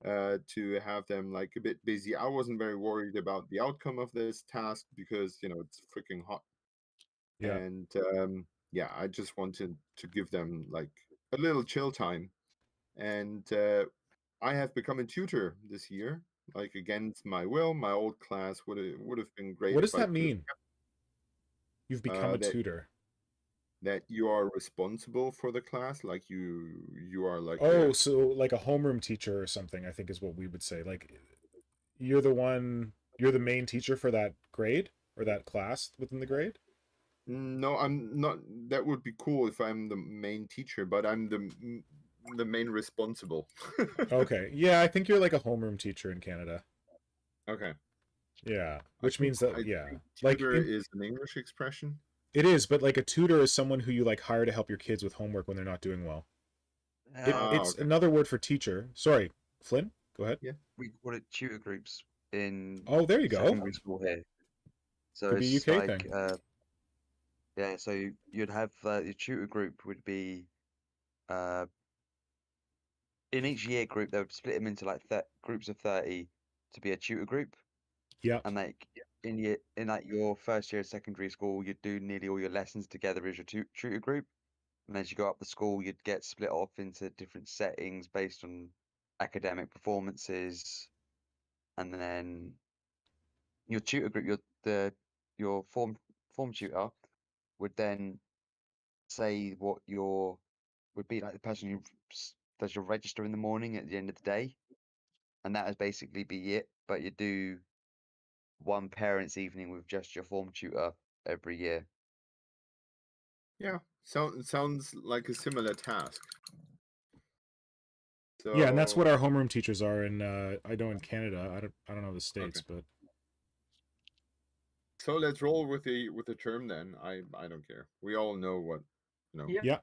to have them like a bit busy. I wasn't very worried about the outcome of this task because it's freaking hot. Yeah. And I just wanted to give them like a little chill time. And I have become a tutor this year, like against my will. My old class would have been great. What does if I that mean? You've become a tutor. That you are responsible for the class, like you are like so like a homeroom teacher or something, I think is what we would say. Like you're the main teacher for that grade or that class within the grade? No, I'm not. That would be cool if I'm the main teacher, but I'm the main responsible. Okay. Yeah, I think you're like a homeroom teacher in Canada. Okay. Yeah, which means that tutor is an English expression. It is, but like a tutor is someone who you like hire to help your kids with homework when they're not doing well. It's another word for teacher. Sorry, Flynn, go ahead. Yeah, we call it tutor groups in. Oh, there you go. Secondary school here. So could it's be UK like, thing. So you'd have your tutor group would be, in each year group they would split them into like groups of 30 to be a tutor group. Yeah. And like in like your first year of secondary school, you'd do nearly all your lessons together as your tutor group. And as you go up the school, you'd get split off into different settings based on academic performances. And then your tutor group, your form tutor would then say what would be like the person who does your register in the morning at the end of the day. And that would basically be it. But you do one parents' evening with just your form tutor every year. Yeah, sounds like a similar task. So, yeah, and that's what our homeroom teachers are in. I know in Canada. I don't know the states, but. So let's roll with the term then. I don't care. We all know what Yeah.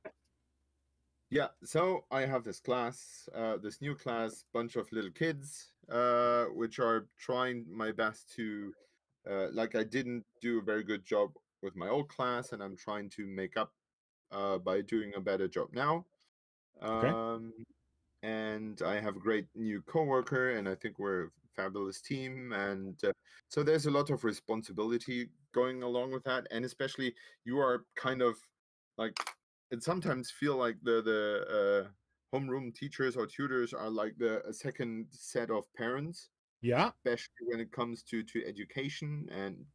Yeah, so I have this class, this new class, bunch of little kids, which are trying my best to, like I didn't do a very good job with my old class, and I'm trying to make up by doing a better job now. And I have a great new coworker, and I think we're a fabulous team. And so there's a lot of responsibility going along with that, and especially you are kind of like. It sometimes feel like the homeroom teachers or tutors are like a second set of parents. Yeah. Especially when it comes to education and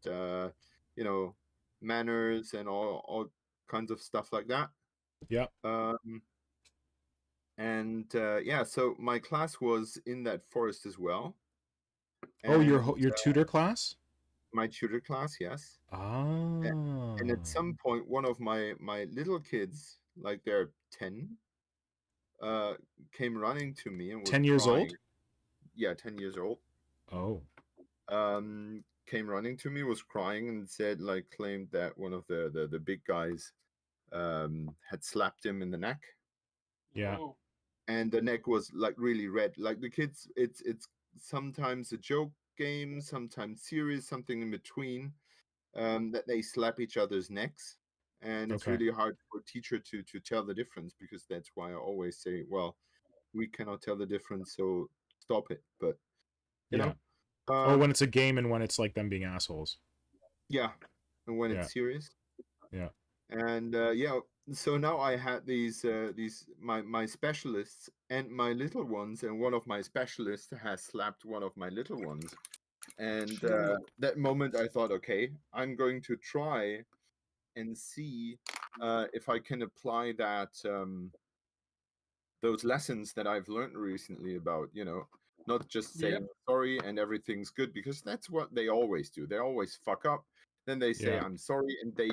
manners and all kinds of stuff like that. Yeah. Yeah, so my class was in that forest as well. Oh, your tutor class? My tutor class, yes. Ah. And at some point, one of my little kids, like they're 10, came running to me and was 10 years crying. old? Yeah, 10 years old. Oh. Came running to me, was crying, and said, like, claimed that one of the big guys had slapped him in the neck. Yeah. Whoa. And the neck was like really red. Like the kids, it's sometimes a joke game, sometimes serious, something in between, that they slap each other's necks. And it's Okay. really hard for a teacher to tell the difference, because that's why I always say, well, we cannot tell the difference, so stop it. But you Yeah. know, Oh, when it's a game and when it's like them being assholes. yeah, and when Yeah. it's serious. Yeah. And yeah, so now I had these my specialists and my little ones, and one of my specialists has slapped one of my little ones. And that moment I thought, okay, I'm going to try and see if I can apply that those lessons that I've learned recently about, you know, not just saying sorry and everything's good, because that's what they always do. They always fuck up. Then they say, Yeah. I'm sorry, and they,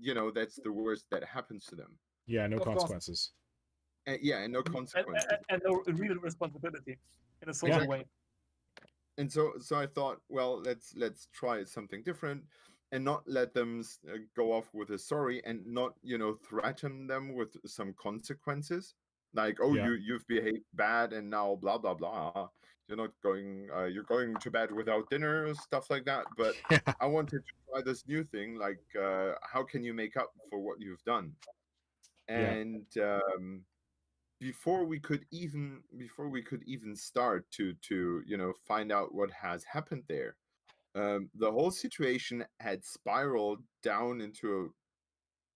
you know, that's the worst that happens to them. Yeah, no Of course. consequences. And, yeah, and no consequences. And no real responsibility in a social way. And so I thought, well, let's try something different, and not let them go off with a sorry, and not, you know, threaten them with some consequences, like, oh, Yeah. you've behaved bad and now blah blah blah, you're not going you're going to bed without dinner, stuff like that. But Yeah. I wanted to try this new thing, like, how can you make up for what you've done? And before we could even start to you know, find out what has happened there, the whole situation had spiraled down into a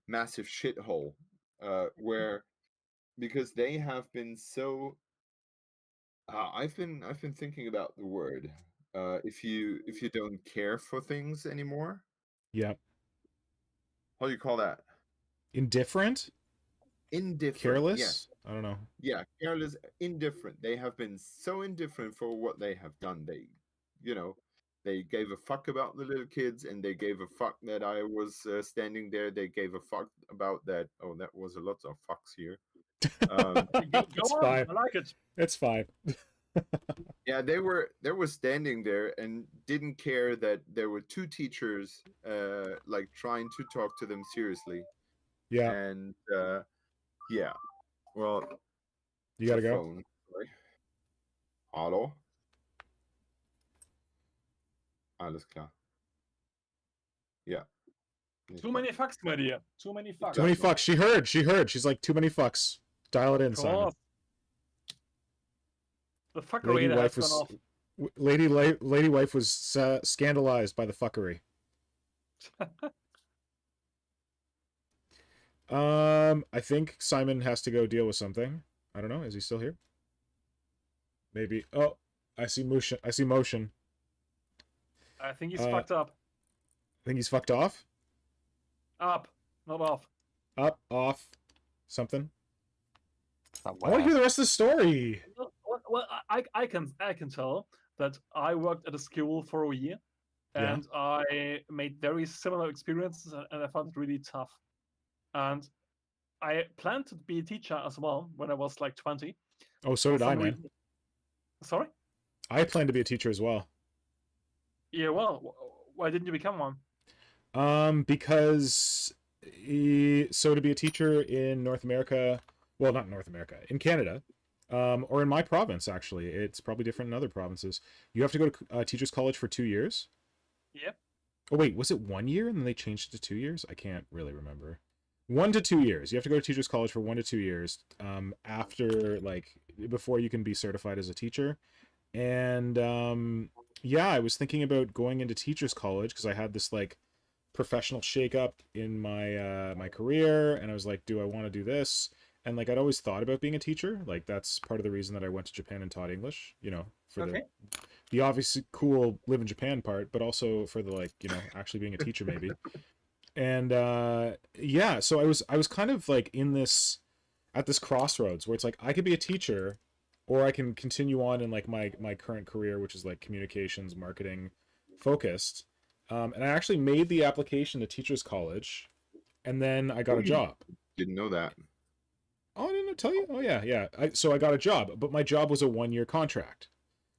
massive shithole, where, because they have been so I've been thinking about the word, if you don't care for things anymore, Yeah. how do you call that? Indifferent? Indifferent. Careless? Yes. I don't know. Yeah, careless, indifferent. They have been so indifferent for what they have done. They, you know, they gave a fuck about the little kids, and they gave a fuck that I was standing there. They gave a fuck about that. Oh, that was a lot of fucks here. Go It's on. fine. I like it. It's fine. Yeah, they were standing there and didn't care that there were two teachers like trying to talk to them seriously. Yeah. And yeah, well, You gotta the go. phone. Sorry. Hallo. Alles klar. Yeah. Too many fucks, my dear. Too many fucks. Too many fucks. She heard. She's like, too many fucks. Dial it in, Of Simon. course. The fuckery has gone off. Lady wife was scandalized by the fuckery. I think Simon has to go deal with something. I don't know. Is he still here? Maybe. Oh, I see motion. I think he's fucked up. I think he's fucked off. Up, not off. Up, off, something. Wow. I want to hear the rest of the story. Well, I can tell that I worked at a school for a year, and I made very similar experiences, and I found it really tough. And I planned to be a teacher as well when I was like 20. Oh, so did I, man. Sorry? I plan to be a teacher as well. Yeah, well, why didn't you become one? Because so to be a teacher in North America, well, not North America, in Canada, or in my province, actually, it's probably different in other provinces. You have to go to teachers college for 2 years. Yep. Oh wait, was it 1 year and then they changed it to 2 years? I can't really remember. 1 to 2 years. You have to go to teachers college for 1 to 2 years. After, like, before you can be certified as a teacher. And yeah, I was thinking about going into teachers college because I had this like professional shakeup in my my career, and I was like, do I want to do this? And like, I'd always thought about being a teacher. Like, that's part of the reason that I went to Japan and taught English, you know, for the obviously cool live in Japan part, but also for the, like, you know, actually being a teacher maybe. And yeah, so I was kind of like in this at this crossroads where it's like I could be a teacher, or I can continue on in like my current career, which is like communications marketing focused. And I actually made the application to teachers college, and then I got a job. Didn't know that. Oh, I didn't tell you? Oh yeah, yeah. So I got a job, but my job was a 1-year contract.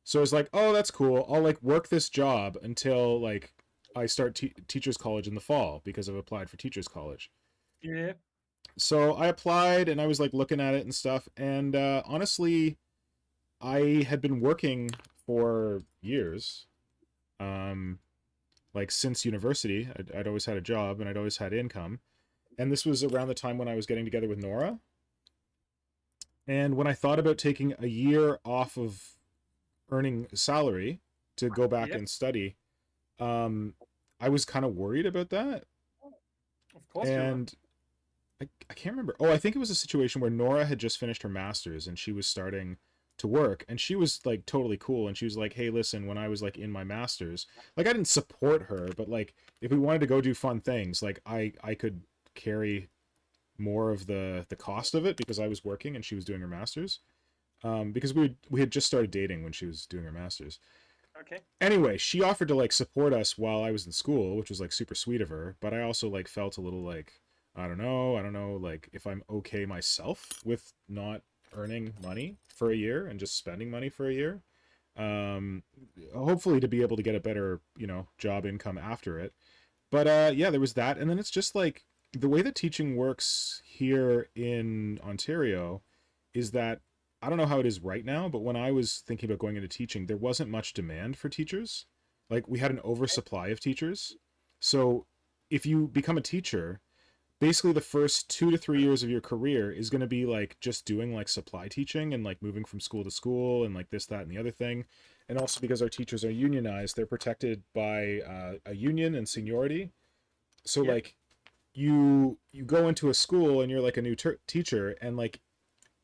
So it's like, oh, that's cool. I'll like work this job until like I start teachers college in the fall because I've applied for teachers college. Yeah. So I applied and I was like looking at it and stuff. And honestly, I had been working for years, like since university. I'd always had a job and I'd always had income. And this was around the time when I was getting together with Nora. And when I thought about taking a year off of earning salary to go back and study, I was kind of worried about that. Of course. And I can't remember. Oh, I think it was a situation where Nora had just finished her master's and she was starting to work, and she was like totally cool, and she was like, hey, listen, when I was like in my master's, like I didn't support her, but like if we wanted to go do fun things, like I could carry more of the cost of it because I was working and she was doing her master's, because we had just started dating when she was doing her master's. Okay. Anyway, she offered to like support us while I was in school, which was like super sweet of her, but I also like felt a little like I don't know like if I'm okay myself with not earning money for a year and just spending money for a year, hopefully to be able to get a better, you know, job income after it. But yeah, there was that. And then it's just like the way that teaching works here in Ontario is that I don't know how it is right now, but when I was thinking about going into teaching, there wasn't much demand for teachers. Like we had an oversupply of teachers. So if you become a teacher, basically the first 2 to 3 years of your career is going to be like just doing like supply teaching and like moving from school to school and like this, that, and the other thing. And also because our teachers are unionized, they're protected by a union and seniority. So like you go into a school and you're like a new teacher, and like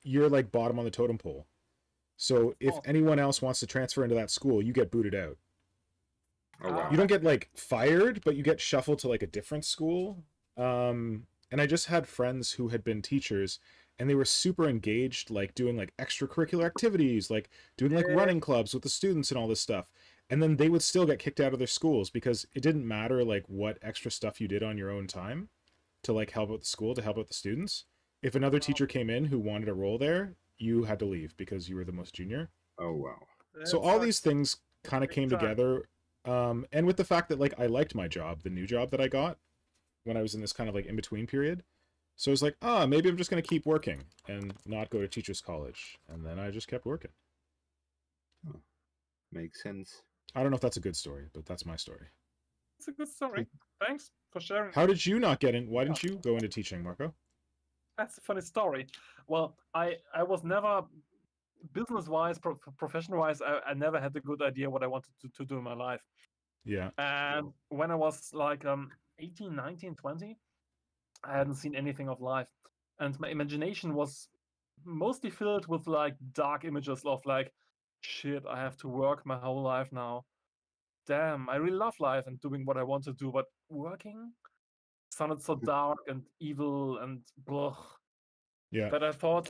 you're like bottom on the totem pole. So if anyone else wants to transfer into that school, you get booted out. Oh wow. You don't get like fired, but you get shuffled to like a different school. And I just had friends who had been teachers, and they were super engaged, like doing like extracurricular activities, like doing like running clubs with the students and all this stuff. And then they would still get kicked out of their schools because it didn't matter like what extra stuff you did on your own time to like help out the school, to help out the students. If another teacher came in who wanted a role there, you had to leave because you were the most junior. Oh wow. So all these things kind of came together. And with the fact that like I liked my job, the new job that I got when I was in this kind of like in-between period. So I was like, maybe I'm just going to keep working and not go to teachers college. And then I just kept working. Oh, makes sense. I don't know if that's a good story, but that's my story. It's a good story. Thanks for sharing. How did you not get in? Why didn't you go into teaching, Marco? That's a funny story. Well, I was never, business-wise, profession-wise, I never had a good idea what I wanted to do in my life. Yeah. And when I was like 18, 19, 20, I hadn't seen anything of life. And my imagination was mostly filled with like dark images of like, shit, I have to work my whole life now. Damn, I really love life and doing what I want to do, but working sounded so dark and evil and blah. Yeah. That I thought,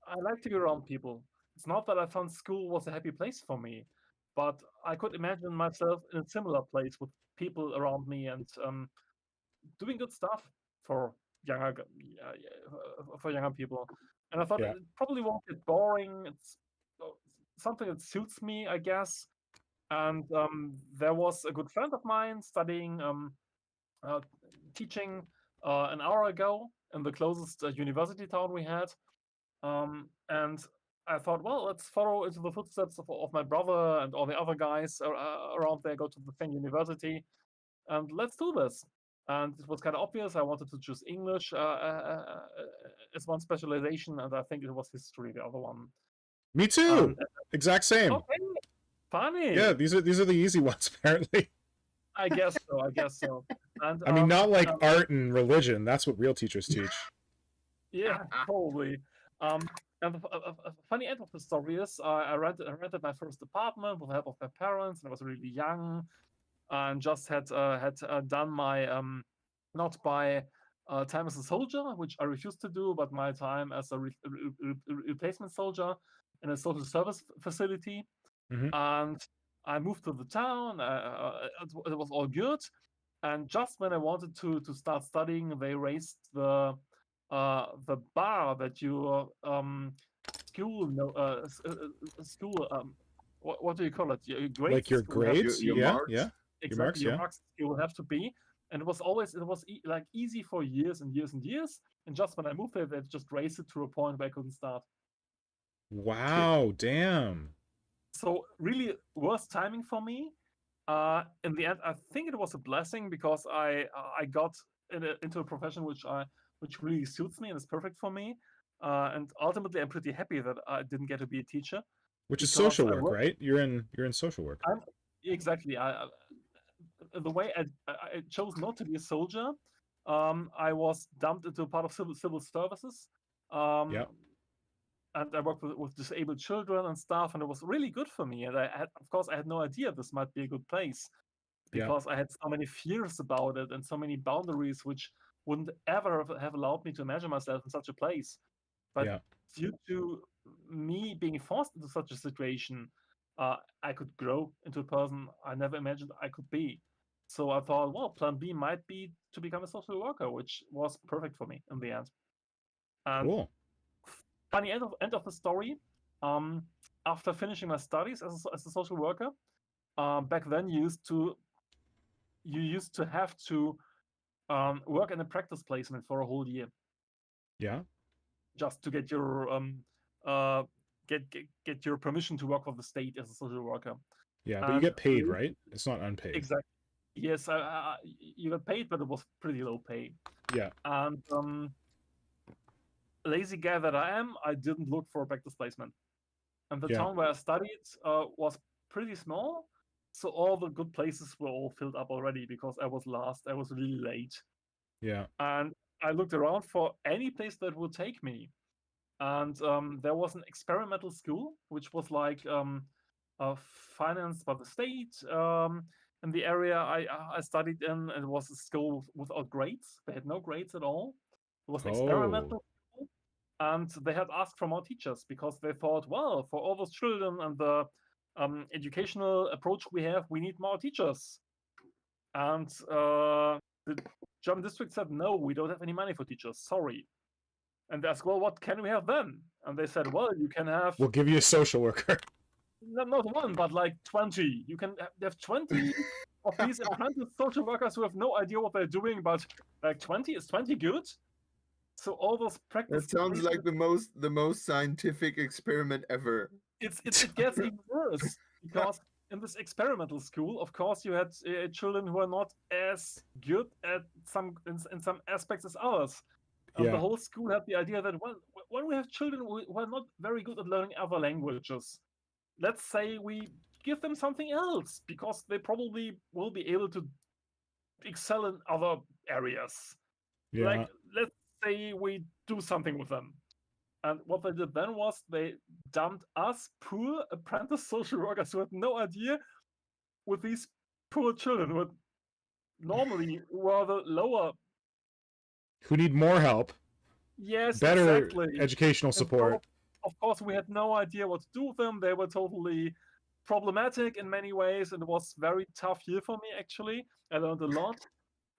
I like to be around people. It's not that I found school was a happy place for me, but I could imagine myself in a similar place with people around me and doing good stuff for younger people. And I thought it probably won't get boring. It's something that suits me, I guess. And there was a good friend of mine studying teaching an hour ago in the closest university town we had. And I thought, well, let's follow into the footsteps of my brother and all the other guys around there, go to the same university, and let's do this. And it was kind of obvious. I wanted to choose English as one specialization, and I think it was history, the other one. Me too. Exact same. Okay. Funny. Yeah, these are the easy ones, apparently. I guess so. And I mean, not like art and religion. That's what real teachers teach. Yeah, probably. And a funny end of the story is I rented my first apartment with the help of my parents, and I was really young, and just had done my not by time as a soldier, which I refused to do, but my time as a replacement soldier in a social service facility. And I moved to the town. It was all good. And just when I wanted to start studying, they raised the bar that your school what do you call it? Your grades Like your school have to grades? be. Your Yeah, marks. yeah. Exactly, your yeah. marks will have to be. And it was always like easy for years and years and years. And just when I moved there, they just raised it to a point where I couldn't start. Wow, damn. So really worst timing for me. In the end, I think it was a blessing because I got into a profession which really suits me and is perfect for me. And ultimately, I'm pretty happy that I didn't get to be a teacher. Which is because social I work, work- right? You're in social work. Exactly. The way I chose not to be a soldier, I was dumped into a part of civil services. Yep. And I worked with disabled children and stuff, and it was really good for me. And of course, I had no idea this might be a good place Yeah. because I had so many fears about it and so many boundaries which wouldn't ever have allowed me to imagine myself in such a place. But Yeah. due to me being forced into such a situation, I could grow into a person I never imagined I could be. So I thought, well, plan B might be to become a social worker, which was perfect for me in the end. And Cool. funny end of the story. After finishing my studies as a social worker, back then you used to have to work in a practice placement for a whole year. Yeah. Just to get your get your permission to work for the state as a social worker. Yeah, but you get paid, right? It's not unpaid. Exactly. Yes, you got paid, but it was pretty low pay. Yeah. And lazy guy that I am, I didn't look for a practice placement. And the town where I studied was pretty small, so all the good places were all filled up already because I was last. I was really late. Yeah. And I looked around for any place that would take me. And there was an experimental school, which was like financed by the state in the area I studied in. It was a school without grades. They had no grades at all. It was an experimental school. And they had asked for more teachers because they thought, well, for all those children and the educational approach we have, we need more teachers. And the German district said, no, we don't have any money for teachers. Sorry. And they asked, well, what can we have then? And they said, well, you can have... We'll give you a social worker. Not one, but like 20. You can have 20 of these apprentice social workers who have no idea what they're doing, but like 20, is 20 good? So all those practice... That sounds like the most scientific experiment ever. It gets even worse, because in this experimental school, of course, you had children who are not as good at in some aspects as others. The whole school had the idea that, well, when we have children who are not very good at learning other languages, let's say we give them something else, because they probably will be able to excel in other areas. Yeah. Like, let's say we do something with them. And what they did then was they dumped us poor apprentice social workers who had no idea with these poor children who had normally rather lower... Who need more help. Yes, better exactly. educational support. Of course, we had no idea what to do with them. They were totally problematic in many ways, and it was a very tough year for me, actually. I learned a lot.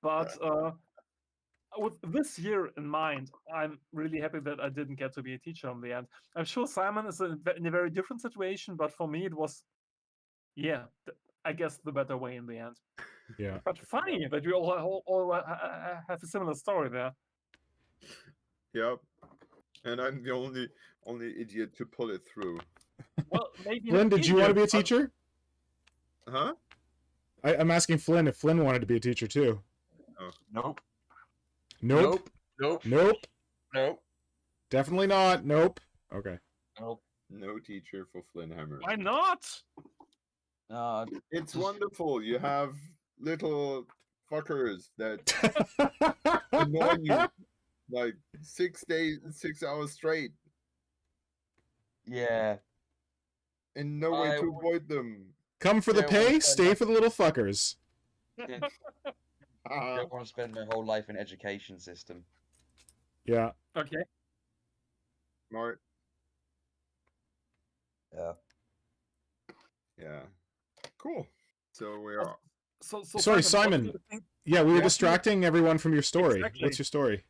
But with this year in mind, I'm really happy that I didn't get to be a teacher in the end. I'm sure Simon is in a very different situation, but for me, it was, I guess, the better way in the end. Yeah. But funny that we all have a similar story there. Yep. And I'm the only idiot to pull it through. Well, maybe. Flynn, did you want to be a teacher? Huh? I'm asking Flynn if Flynn wanted to be a teacher too. Oh. Nope. Nope. Nope. Nope. Nope. Definitely not. Nope. Okay. Nope. No teacher for Flynhammer. Why not? It's wonderful. You have little fuckers that annoy you like 6 hours straight. Yeah. And no way to avoid them. Come for the Yeah, pay, well, stay for the little fuckers. I don't want to spend my whole life in education system. Yeah. Okay. Smart. Yeah. Yeah. Cool. So we are. So Sorry, what do Simon. you think? Yeah, we were Yeah. distracting everyone from your story. Exactly. What's your story?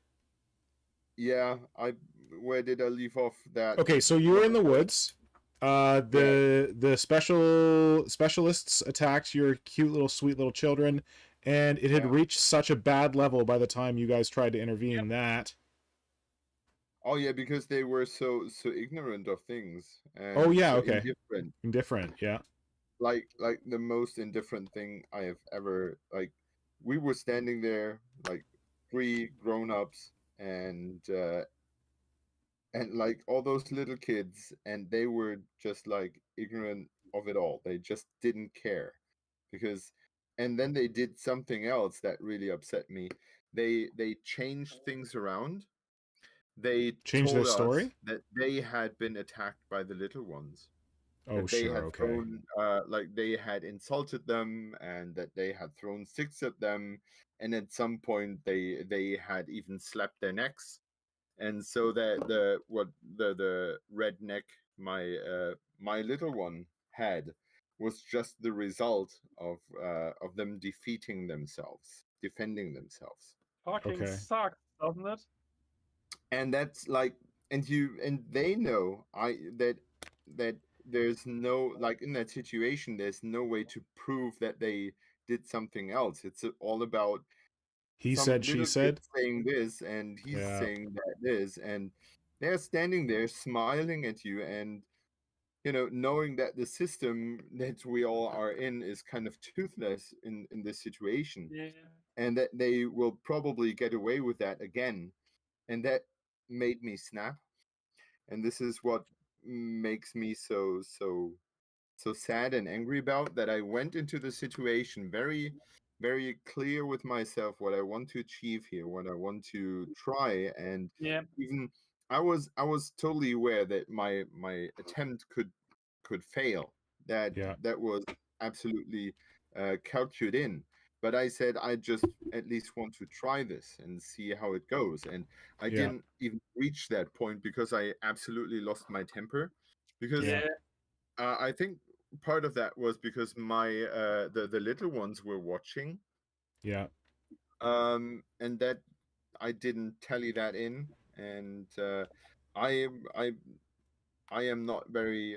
Yeah. Where did I leave off that? Okay, so you were in the woods. The specialists attacked your cute little sweet little children, and it had Yeah. reached such a bad level by the time you guys tried to intervene that. Oh yeah, because they were so ignorant of things and Oh yeah, so okay. indifferent. Indifferent, yeah. Like the most indifferent thing I have ever like. We were standing there like 3 grown-ups and like all those little kids, and they were just like ignorant of it all. They just didn't care because, and then they did something else that really upset me. They changed things around. They Change told their us story? that they had been attacked by the little ones. Oh That they sure, had okay. thrown, like they had insulted them, and that they had thrown sticks at them, and at some point they had even slapped their necks, and so that the redneck my little one had was just the result of them defending themselves. Fucking Okay. sucks, doesn't it? And that's like, and they know that there's no, like, in that situation there's no way to prove that they did something else. It's all about He some said, she little kid said. saying this and he's Yeah. saying that this, and they're standing there smiling at you, and knowing that the system that we all are in is kind of toothless in this situation, Yeah. and that they will probably get away with that again. And that made me snap, and this is what makes me so sad and angry about that. I went into the situation very, very clear with myself what I want to achieve here, what I want to try, and Yeah. even I was totally aware that my attempt could fail. That Yeah. that was absolutely calculated in. But I said I just at least want to try this and see how it goes. And I Yeah. didn't even reach that point because I absolutely lost my temper. Because Yeah. I think part of that was because my the little ones were watching, Yeah. and that I didn't tally that in, and I am not very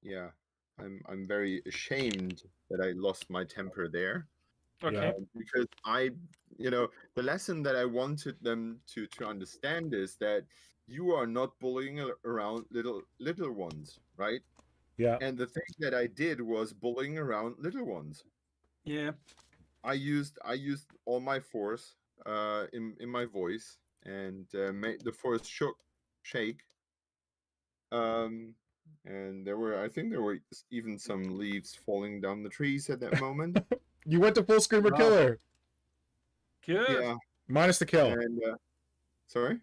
yeah, I'm very ashamed that I lost my temper there. Okay. Because the lesson that I wanted them to understand is that you are not bullying around little ones, right? Yeah. And the thing that I did was bullying around little ones. Yeah. I used all my force in my voice, and made the force shake. And I think there were even some leaves falling down the trees at that moment. You went to full screamer Wow. killer. Good. Yeah, Minus the kill. and sorry.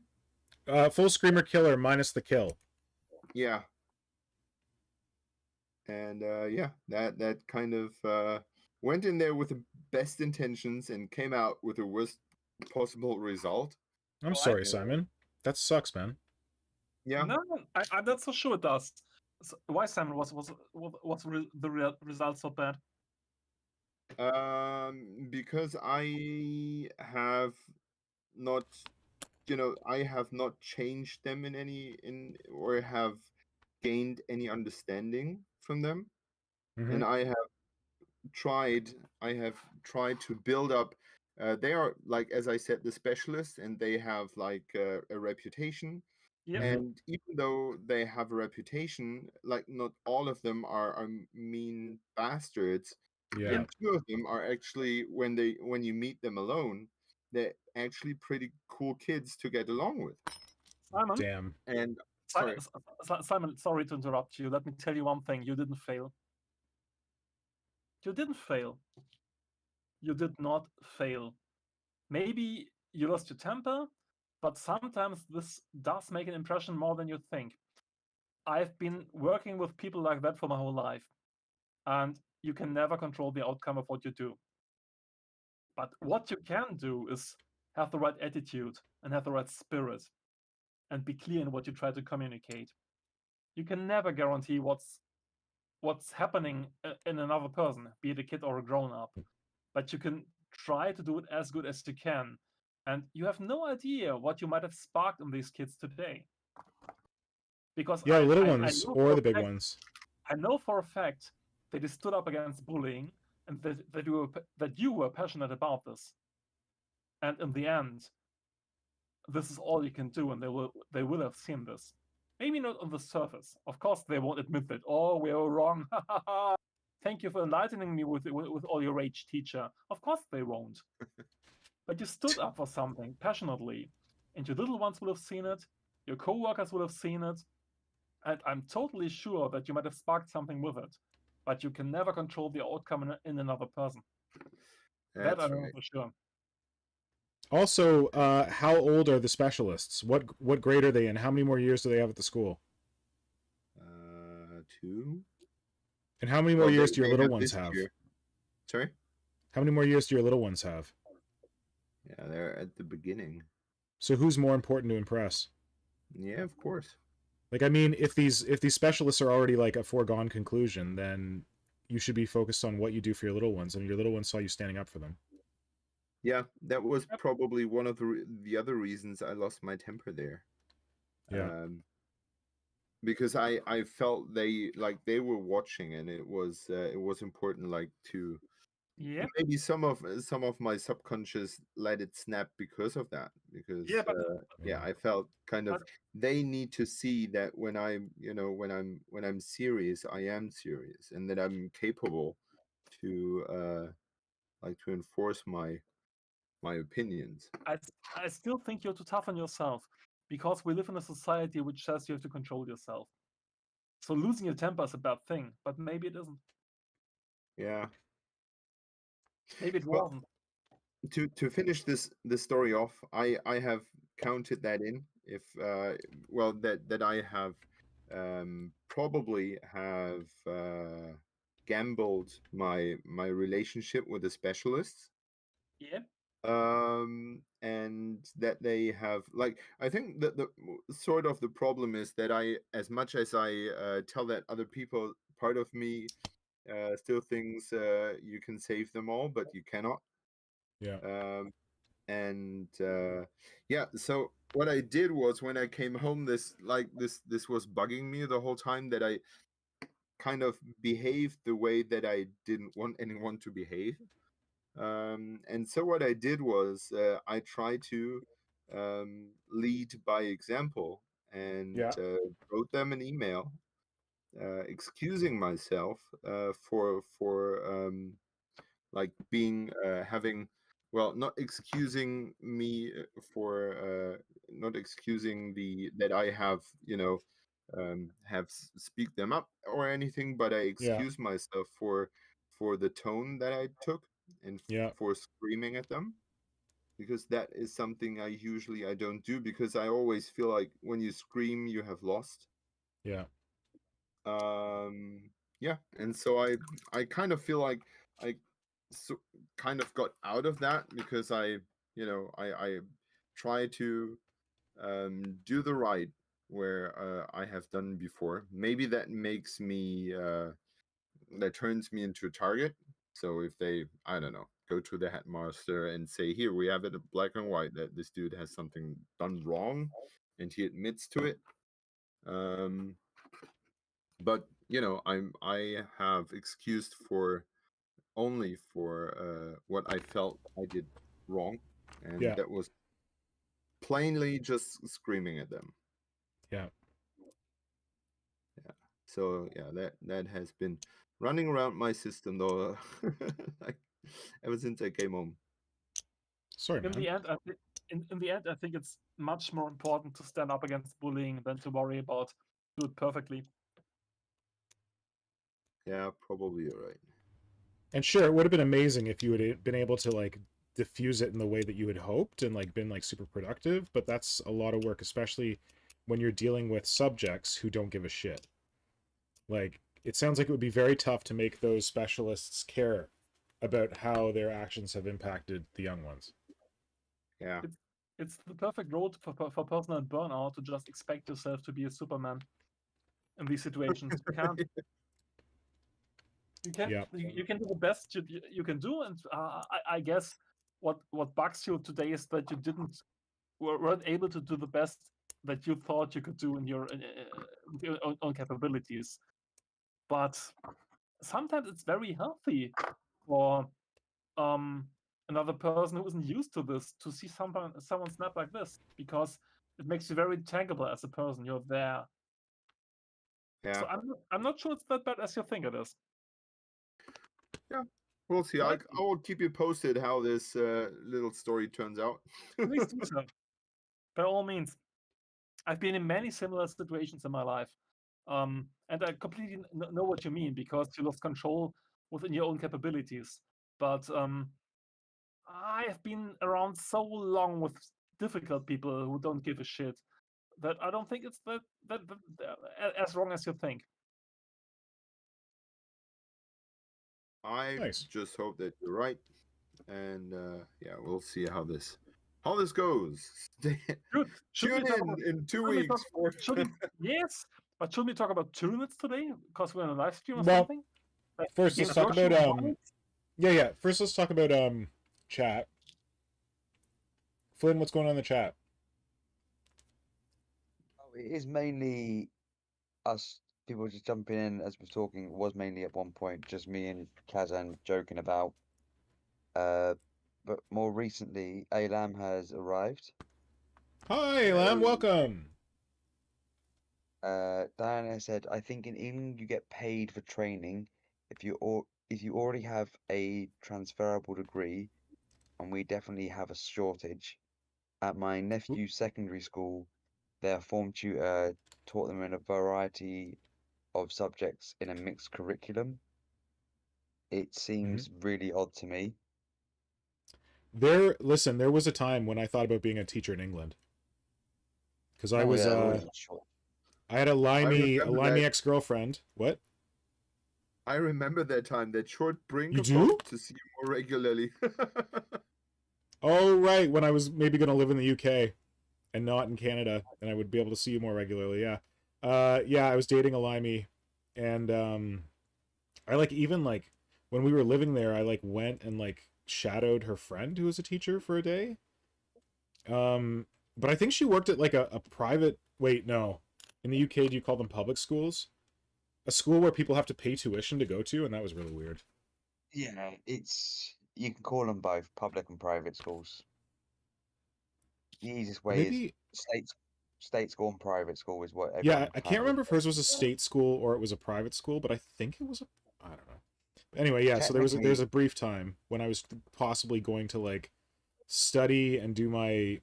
Full screamer killer minus the kill. Yeah. And yeah, that kind of went in there with the best intentions and came out with the worst possible result. I'm sorry, Simon. That sucks, man. Yeah. No, I'm not so sure it does. So why, Simon, was the result so bad? Because I have not, I have not changed them or have gained any understanding from them, Mhm. and I have tried to build up. They are, like, as I said, the specialists, and they have like a reputation. Yep. And even though they have a reputation, like, not all of them are mean bastards. Yeah. And 2 of them are actually, when you meet them alone, they're actually pretty cool kids to get along with. Simon, Damn. And Simon, sorry to interrupt you. Let me tell you one thing. You didn't fail. You didn't fail. You did not fail. Maybe you lost your temper, but sometimes this does make an impression more than you think. I've been working with people like that for my whole life, and you can never control the outcome of what you do. But what you can do is have the right attitude and have the right spirit and be clear in what you try to communicate. You can never guarantee what's happening in another person, be it a kid or a grown-up. But you can try to do it as good as you can. And you have no idea what you might have sparked in these kids today. Because Yeah, little I ones know or for the a big fact- ones. I know for a fact that they stood up against bullying and that you were passionate about this. And in the end, this is all you can do, and they will have seen this. Maybe not on the surface. Of course, they won't admit that. Oh, we were wrong. Thank you for enlightening me with all your rage, teacher. Of course they won't. But you stood up for something passionately, and your little ones will have seen it. Your co-workers will have seen it, and I'm totally sure that you might have sparked something with it. But you can never control the outcome in another person. That I That's know right. for sure. Also, how old are the specialists? What grade are they in? How many more years do they have at the school? 2. And how many more Well, years do your they little have ones this have? year. Sorry? How many more years do your little ones have? Yeah, they're at the beginning. So who's more important to impress? Yeah, of course. Like, I mean, if these specialists are already like a foregone conclusion, then you should be focused on what you do for your little ones, and your little ones saw you standing up for them. Yeah, that was probably one of the other reasons I lost my temper there. Yeah. Because I felt they were watching, and it was important, like, to Yeah. maybe some of my subconscious let it snap because of that. Because Yeah, but I felt kind of but- they need to see that when I'm serious, I am serious, and that I'm capable to to enforce my opinions. I still think you're too tough on yourself because we live in a society which says you have to control yourself. So losing your temper is a bad thing, but maybe it isn't. Yeah. Maybe it Well, wasn't. to finish this story off, I have counted that in, if that I have probably have gambled my relationship with the specialists, Yeah. and that they have, like, I think that the sort of the problem is that as much as I tell that other people, part of me still thinks you can save them all, but you cannot. Yeah. So what I did was, when I came home, this was bugging me the whole time, that I kind of behaved the way that I didn't want anyone to behave. And so what I did was, I tried to lead by example, and Yeah. wrote them an email excusing myself for like being having, well, not excusing me for not excusing that I have speak them up or anything, but I Yeah. excuse myself for the tone that I took, and Yeah. for screaming at them, because that is something I don't do, because I always feel like when you scream, you have lost. Yeah. And so I kind of feel like I kind of got out of that, because I try to do the right where I have done before. Maybe that makes me that turns me into a target. So if they, I don't know, go to the headmaster and say, here, we have it in black and white that this dude has something done wrong, and he admits to it. But I have excused for only for what I felt I did wrong, and Yeah. that was plainly just screaming at them. Yeah. So that has been running around my system, though, like, ever since I came home. Sorry, In man. the end, in the end, I think it's much more important to stand up against bullying than to worry about do it perfectly. Yeah, probably you're right. And sure, it would have been amazing if you had been able to like diffuse it in the way that you had hoped and like been like super productive, but that's a lot of work, especially when you're dealing with subjects who don't give a shit. Like, it sounds like it would be very tough to make those specialists care about how their actions have impacted the young ones. Yeah. It's the perfect road for personal burnout to just expect yourself to be a Superman in these situations. You can't. You can Yeah. you can do the best you can do, and I guess what bugs you today is that you weren't able to do the best that you thought you could do in your own capabilities. But sometimes it's very healthy for another person who isn't used to this to see someone snap like this, because it makes you very tankable as a person. You're there. Yeah. So I'm not sure it's that bad as you think it is. Yeah. We'll see. I will keep you posted how this little story turns out. Please do so. By all means. I've been in many similar situations in my life. And I completely know what you mean, because you lost control within your own capabilities. But I have been around so long with difficult people who don't give a shit that I don't think it's that as wrong as you think. I Nice. just hope that you're right, and yeah, we'll see how this goes. Good. Tune in 2 weeks. Yes, but should we talk about Tyranids today? Because we're on a live stream or Well, something? Like, First, let's talk about yeah. First, let's talk about chat. Flynn, what's going on in the chat? It is mainly us people just jumping in as we're talking. It was mainly at one point just me and Kazan joking about. But more recently, Alam has arrived. Hi, Lam. Welcome. Diana said, "I think in England you get paid for training if you already have a transferable degree, and we definitely have a shortage. At my nephew's secondary school, their form tutor taught them in a variety of subjects in a mixed curriculum. It seems really odd to me." Listen, there was a time when I thought about being a teacher in England. Because I was I had a limey ex-girlfriend. What? I remember that time, that short brink You of do? hope to see you more regularly. Oh, right, when I was maybe going to live in the UK and not in Canada, and I would be able to see you more regularly, yeah. Yeah, I was dating a limey, and I even when we were living there, I went and shadowed her friend who was a teacher for a day. But I think she worked at a private, wait, no. In the UK, do you call them public schools? A school where people have to pay tuition to go to, and that was really weird. Yeah, you can call them both public and private schools. The easiest way is state school and private school is what everyone. Yeah, I can't remember if hers was a state school or it was a private school, but I think it was I don't know. Anyway, yeah, so there's a brief time when I was possibly going to study and do my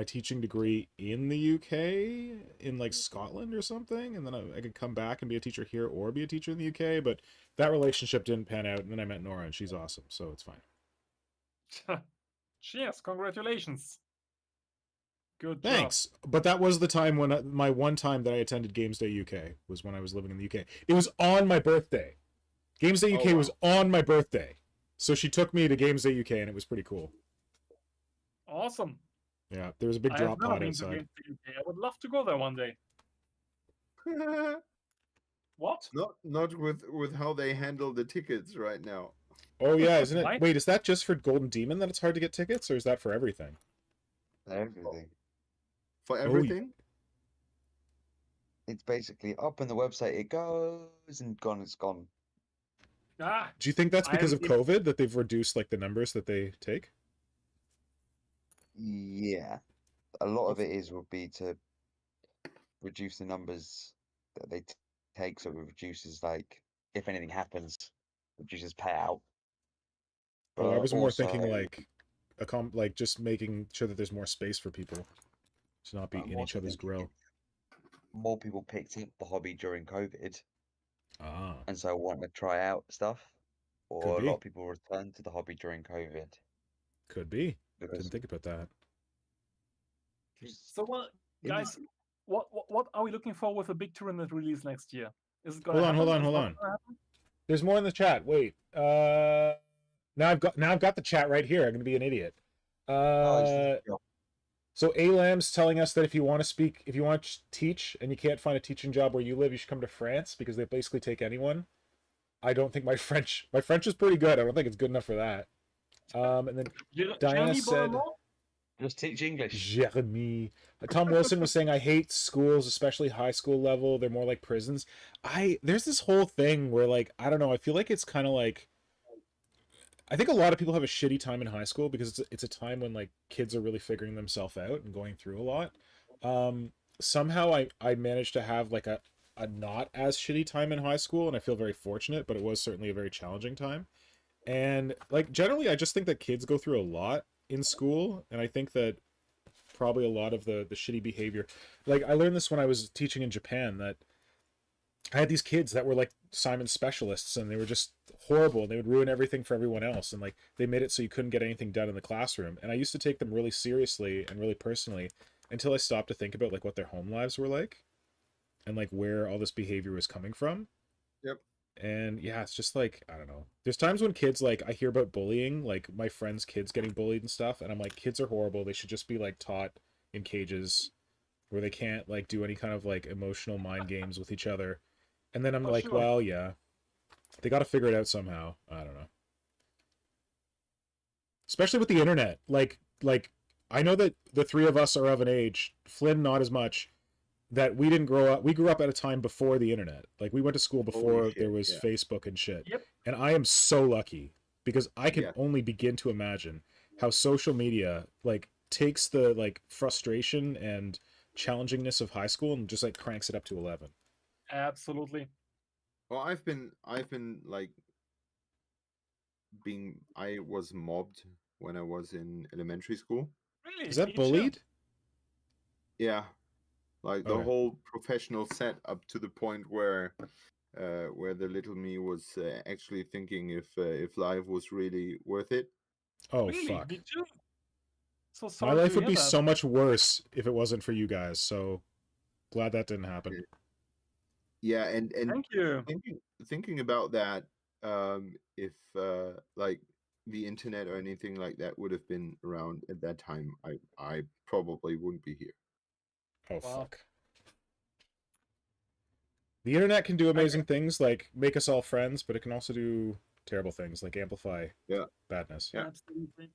teaching degree in the UK, in Scotland or something, and then I could come back and be a teacher here or be a teacher in the UK, but that relationship didn't pan out, and then I met Nora and she's awesome, so it's fine. Cheers, congratulations. Good job. Thanks. But that was the time when my one time that I attended Games Day UK was when I was living in the UK. It was on my birthday. Games Day UK was on my birthday. So she took me to Games Day UK and it was pretty cool. Awesome. Yeah, there was a big drop pod outside. I would love to go there one day. What? Not with how they handle the tickets right now. Oh yeah, isn't it? Wait, is that just for Golden Demon that it's hard to get tickets, or is that for everything? Everything. For everything? It's basically up on the website, it goes and gone, it's gone. Ah, do you think that's because of COVID that they've reduced the numbers that they take? Yeah. A lot of it would be to reduce the numbers that they take, so it reduces if anything happens, reduces payout. But I was more thinking just making sure that there's more space for people to not be in each other's grill. More people picked up the hobby during COVID, and so want to try out stuff, or a lot of people returned to the hobby during COVID. Could be. Didn't think about that. So, guys, what are we looking for with a big Tyranid release next year? Is it going to happen? Hold on. There's more in the chat. Wait. Now I've got the chat right here. I'm gonna be an idiot. Oh, So Alam's telling us that if you want to teach and you can't find a teaching job where you live, you should come to France because they basically take anyone. I don't think my French is pretty good. I don't think it's good enough for that. And then Diana said, just teach English. Jeremy. Tom Wilson was saying, I hate schools, especially high school level. They're more like prisons. There's this whole thing where, like, I don't know, I feel like it's kind of like, I think a lot of people have a shitty time in high school because it's a time when, like, kids are really figuring themselves out and going through a lot. Somehow I managed to have, like, a not as shitty time in high school, and I feel very fortunate, but it was certainly a very challenging time. And, like, generally I just think that kids go through a lot in school, and I think that probably a lot of the shitty behavior, like, I learned this when I was teaching in Japan, that I had these kids that were like Simon specialists, and they were just horrible, and they would ruin everything for everyone else, and like they made it so you couldn't get anything done in the classroom. And I used to take them really seriously and really personally until I stopped to think about like what their home lives were like and like where all this behavior was coming from. Yep. And yeah, it's just like, I don't know. There's times when kids, like, I hear about bullying, like my friends' kids getting bullied and stuff, and I'm like, kids are horrible. They should just be like taught in cages where they can't like do any kind of like emotional mind games with each other. And then I'm like, sure. well, yeah, they got to figure it out somehow. I don't know. Especially with the internet. Like I know that the three of us are of an age, Flynn not as much, that we didn't grow up. We grew up at a time before the internet. Like, we went to school before there was Facebook and shit. Yep. And I am so lucky because I can only begin to imagine how social media like takes the like frustration and challengingness of high school and just like cranks it up to 11. Absolutely. Well, I've been like I was mobbed when I was in elementary school. Really? Is that bullied? Yeah. Like the whole professional set up to the point where the little me was actually thinking if life was really worth it. Oh, really? fuck. Me too. So sorry. My life would be so much worse if it wasn't for you guys. So glad that didn't happen. Yeah, and thank you. Thinking about that, if like the internet or anything like that would have been around at that time, I probably wouldn't be here. Oh, fuck. The internet can do amazing things, like make us all friends, but it can also do terrible things, like amplify badness. Yeah. Absolutely.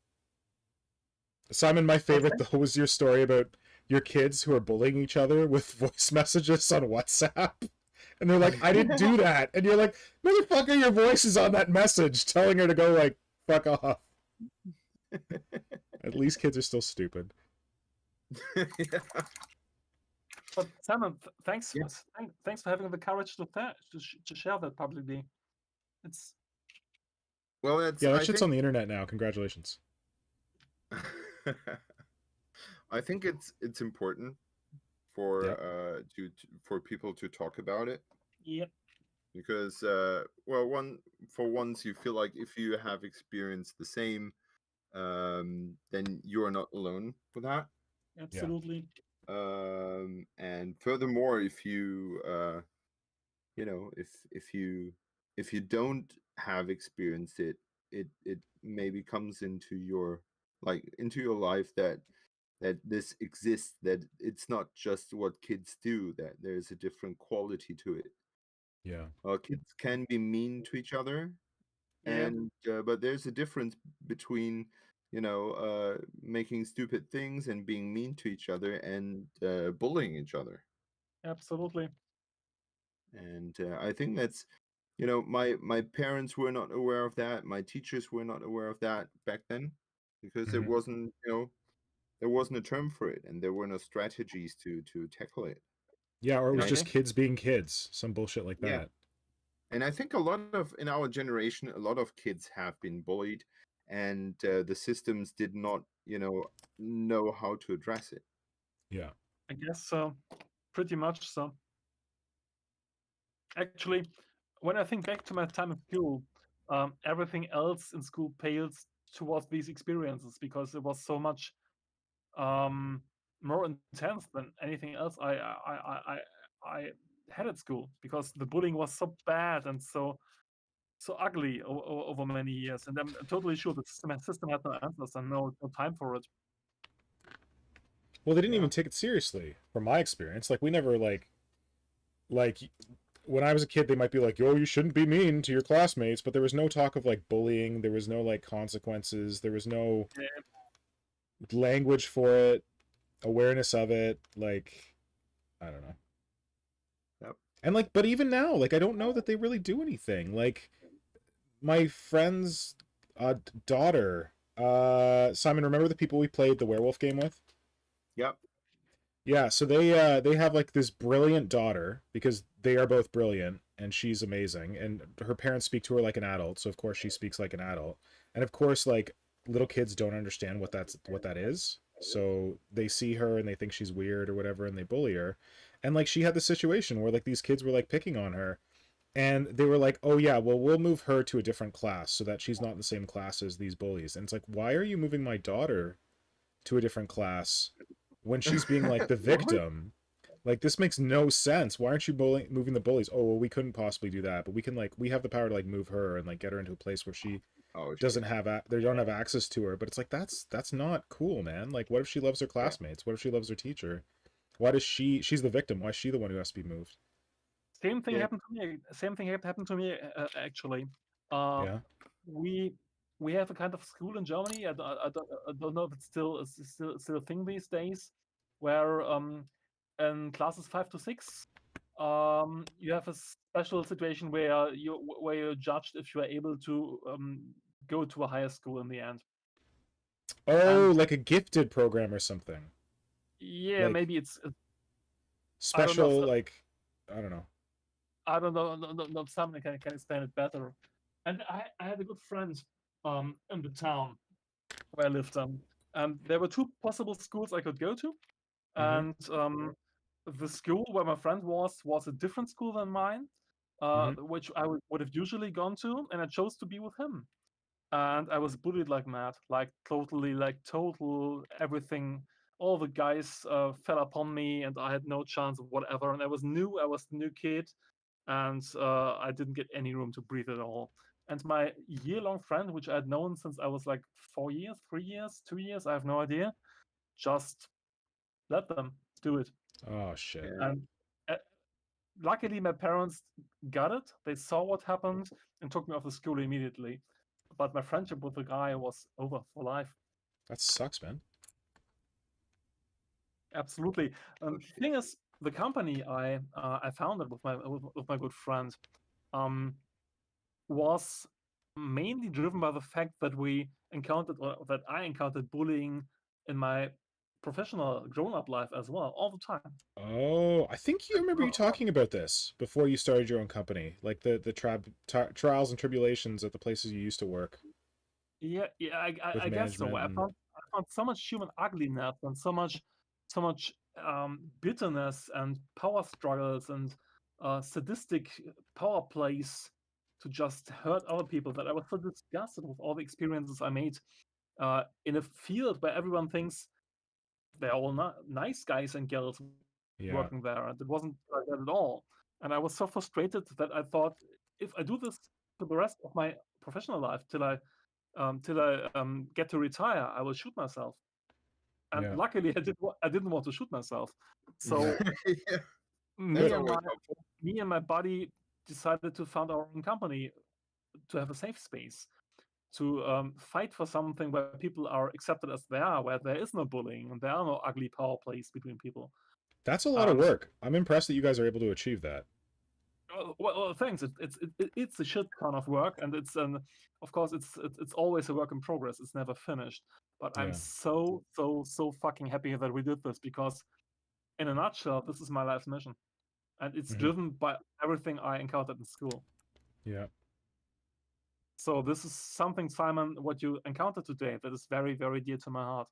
Simon, my favorite though was your story about your kids who are bullying each other with voice messages on WhatsApp. And they're like, I didn't do that. And you're like, motherfucker, your voice is on that message telling her to go, like, fuck off. At least kids are still stupid. But Simon, thanks for having the courage to share that publicly. It's that shit's on the internet now. Congratulations. I think it's important for for people to talk about it. Yep. Because well, once you feel like if you have experienced the same, then you are not alone with that. Absolutely. And furthermore, if you you know, if you don't have experienced it, it maybe comes into your life that this exists, that it's not just what kids do, that there's a different quality to it. Yeah. Kids can be mean to each other, and but there's a difference between making stupid things and being mean to each other and bullying each other. Absolutely. And I think that's, my parents were not aware of that. My teachers were not aware of that back then, because it wasn't, there wasn't a term for it, and there were no strategies to tackle it. Yeah, or it was just kids being kids, some bullshit like that. And I think in our generation, a lot of kids have been bullied, and the systems did not, know how to address it. Yeah. I guess so. Pretty much so. Actually, when I think back to my time at school, everything else in school pales towards these experiences, because it was so much more intense than anything else I had at school, because the bullying was so bad and so so ugly over many years, and I'm totally sure the system had no answers and no time for it. Well, they didn't Yeah. even take it seriously, from my experience. Like, we never, like, when I was a kid, they might be like, yo, you shouldn't be mean to your classmates, but there was no talk of, like, bullying. There was no, like, consequences. There was no language for it, awareness of it. Like, I don't know. Yep. And, like, but even now, like, I don't know that they really do anything. Like, my friend's daughter, Simon, remember the people we played the werewolf game with? Yep. Yeah, so they have like this brilliant daughter, because they are both brilliant and she's amazing, and her parents speak to her like an adult, so of course she speaks like an adult. And of course, like, little kids don't understand what that is. So they see her and they think she's weird or whatever, and they bully her. And like, she had the situation where like these kids were like picking on her, and they were like, "Oh yeah, well, we'll move her to a different class so that she's not in the same class as these bullies." And it's like, "Why are you moving my daughter to a different class when she's being like the victim? Like, this makes no sense. Why aren't you moving the bullies?" "Oh, well, we couldn't possibly do that, but we can, like, we have the power to like move her and like get her into a place where she doesn't have they don't have access to her." But it's like, that's not cool, man. Like, what if she loves her classmates? What if she loves her teacher? Why does she's the victim? Why is she the one who has to be moved? Same thing happened to me. Same thing happened to me actually. Yeah. We have a kind of school in Germany. I don't know if it's still a thing these days, where in classes 5 to 6, you have a special situation where you're judged if you are able to go to a higher school in the end. Oh, like a gifted program or something. Yeah, like, maybe it's special, like, I don't know. I don't know. No, someone can explain it better. And I had a good friend in the town where I lived. There were 2 possible schools I could go to, and the school where my friend was a different school than mine, which I would have usually gone to, and I chose to be with him. And I was bullied like mad, like totally, like total everything. All the guys fell upon me, and I had no chance of whatever. And I was new. I was the new kid, and I didn't get any room to breathe at all. And my year-long friend, which I had known since I was like 4 years, 3 years, 2 years, I have no idea, just let them do it. Oh shit. And luckily, my parents got it. They saw what happened and took me off the school immediately. But my friendship with the guy was over for life. That sucks, man. Absolutely. The thing is, the company I founded with my good friend was mainly driven by the fact that I encountered bullying in my professional grown-up life as well, all the time. Oh, I think you remember you talking about this before you started your own company, like the trials and tribulations at the places you used to work. Yeah, I guess so. I found so much human ugliness and so much bitterness and power struggles and sadistic power plays to just hurt other people that I was so disgusted with all the experiences I made in a field where everyone thinks they're all nice guys and girls working there, and it wasn't like that at all. And I was so frustrated that I thought, if I do this for the rest of my professional life till I get to retire, I will shoot myself. And luckily, I didn't want to shoot myself. So me and my buddy decided to found our own company to have a safe space, to fight for something where people are accepted as they are, where there is no bullying and there are no ugly power plays between people. That's a lot of work. I'm impressed that you guys are able to achieve that. Well, thanks. It's a shit ton of work, and of course it's always a work in progress. It's never finished. But I'm so fucking happy that we did this, because, in a nutshell, this is my life's mission, and it's driven by everything I encountered in school. Yeah. So this is something, Simon, what you encountered today, that is very, very dear to my heart.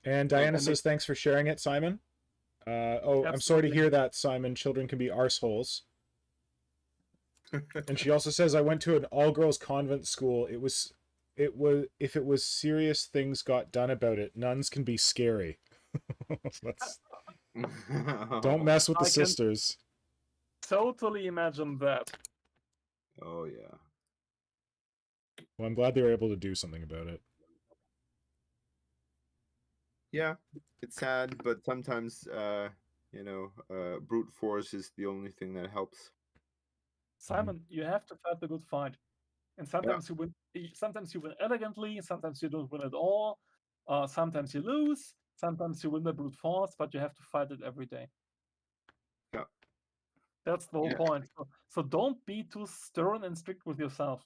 And Diana says, thanks for sharing it, Simon. Absolutely. I'm sorry to hear that, Simon. Children can be arseholes. And she also says, I went to an all-girls convent school. If it was serious things got done about it, nuns can be scary. Don't mess with the sisters. totally imagine that. Oh yeah. Well, I'm glad they were able to do something about it. Yeah, it's sad, but sometimes brute force is the only thing that helps. Simon, you have to fight the good fight. And sometimes you win. Sometimes you win elegantly. Sometimes you don't win at all. Sometimes you lose. Sometimes you win the brute force, but you have to fight it every day. Yeah. That's the whole point. So don't be too stern and strict with yourself.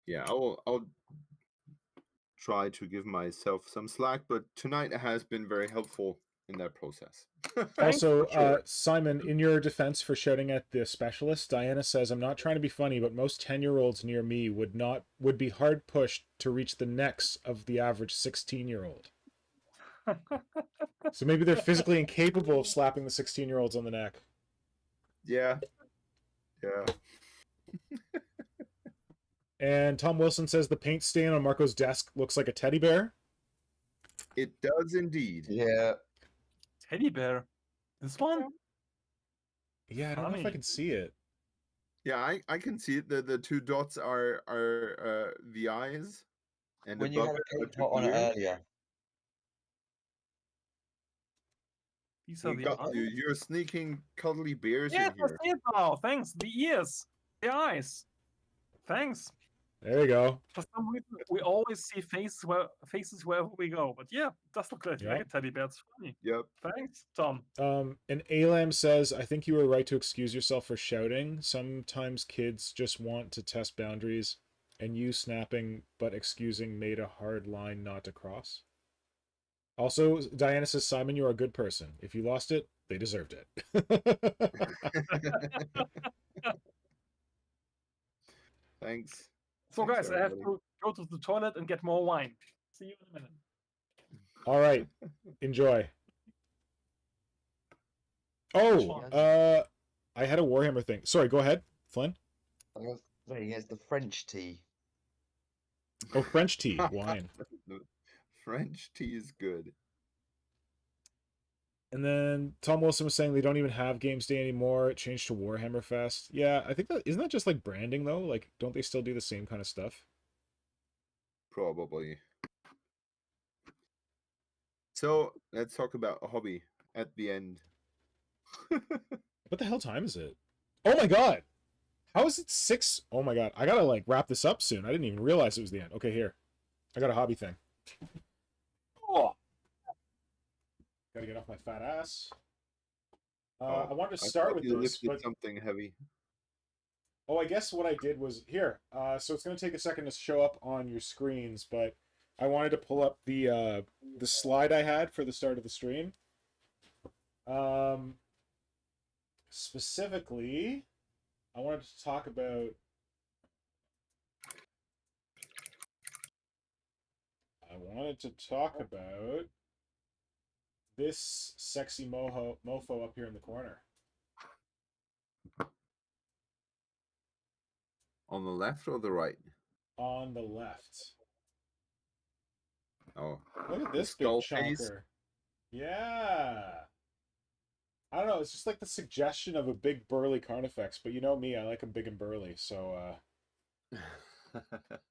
Yeah, I'll try to give myself some slack, but tonight has been very helpful in that process. Also, Sure. Simon, in your defense for shouting at the specialist, Diana says, "I'm not trying to be funny, but most 10-year-olds near me would be hard pushed to reach the necks of the average 16-year-old." So maybe they're physically incapable of slapping the 16-year-olds on the neck. Yeah. Yeah. And Tom Wilson says the paint stain on Marco's desk looks like a teddy bear. It does indeed. Yeah. Teddy bear. This one? Yeah, I don't know if I can see it. Yeah, I can see it. The two dots are the eyes, and When you above had a it are paint two pot on it ears. earlier. These are We the got eyes. you. You're sneaking cuddly bears Yeah, in I here. see it now. Thanks. The ears. The eyes. Thanks. There you go. For some reason, we always see faces wherever we go. But yeah, it does look like a teddy bear. It's funny. Yep. Thanks, Tom. And Alam says, I think you were right to excuse yourself for shouting. Sometimes kids just want to test boundaries, and you snapping but excusing made a hard line not to cross. Also, Diana says, Simon, you're a good person. If you lost it, they deserved it. Thanks. So, Thanks, guys, I have everybody. to go to the toilet and get more wine. See you in a minute. All right. Enjoy. Oh, I had a Warhammer thing. Sorry, go ahead, Flynn. I was saying it's the French tea. Oh, French tea, wine. French tea is good. And then Tom Wilson was saying they don't even have Games Day anymore. It changed to Warhammer Fest. Yeah, I think that isn't that just like branding though? Like, don't they still do the same kind of stuff? Probably. So let's talk about a hobby at the end. What the hell time is it? Oh my god! How is it 6? Oh my god, I gotta like wrap this up soon. I didn't even realize it was the end. Okay, here. I got a hobby thing. Oh. Gotta get off my fat ass. I wanted to start with you this, lifted but something heavy. oh, I guess what I did was here. So it's gonna take a second to show up on your screens, but I wanted to pull up the slide I had for the start of the stream. Specifically, I wanted to talk about this sexy mofo up here in the corner. On the left or the right? On the left. Oh, Look at this big chonker. Yeah. I don't know, it's just like the suggestion of a big burly Carnifex, but you know me, I like them big and burly, so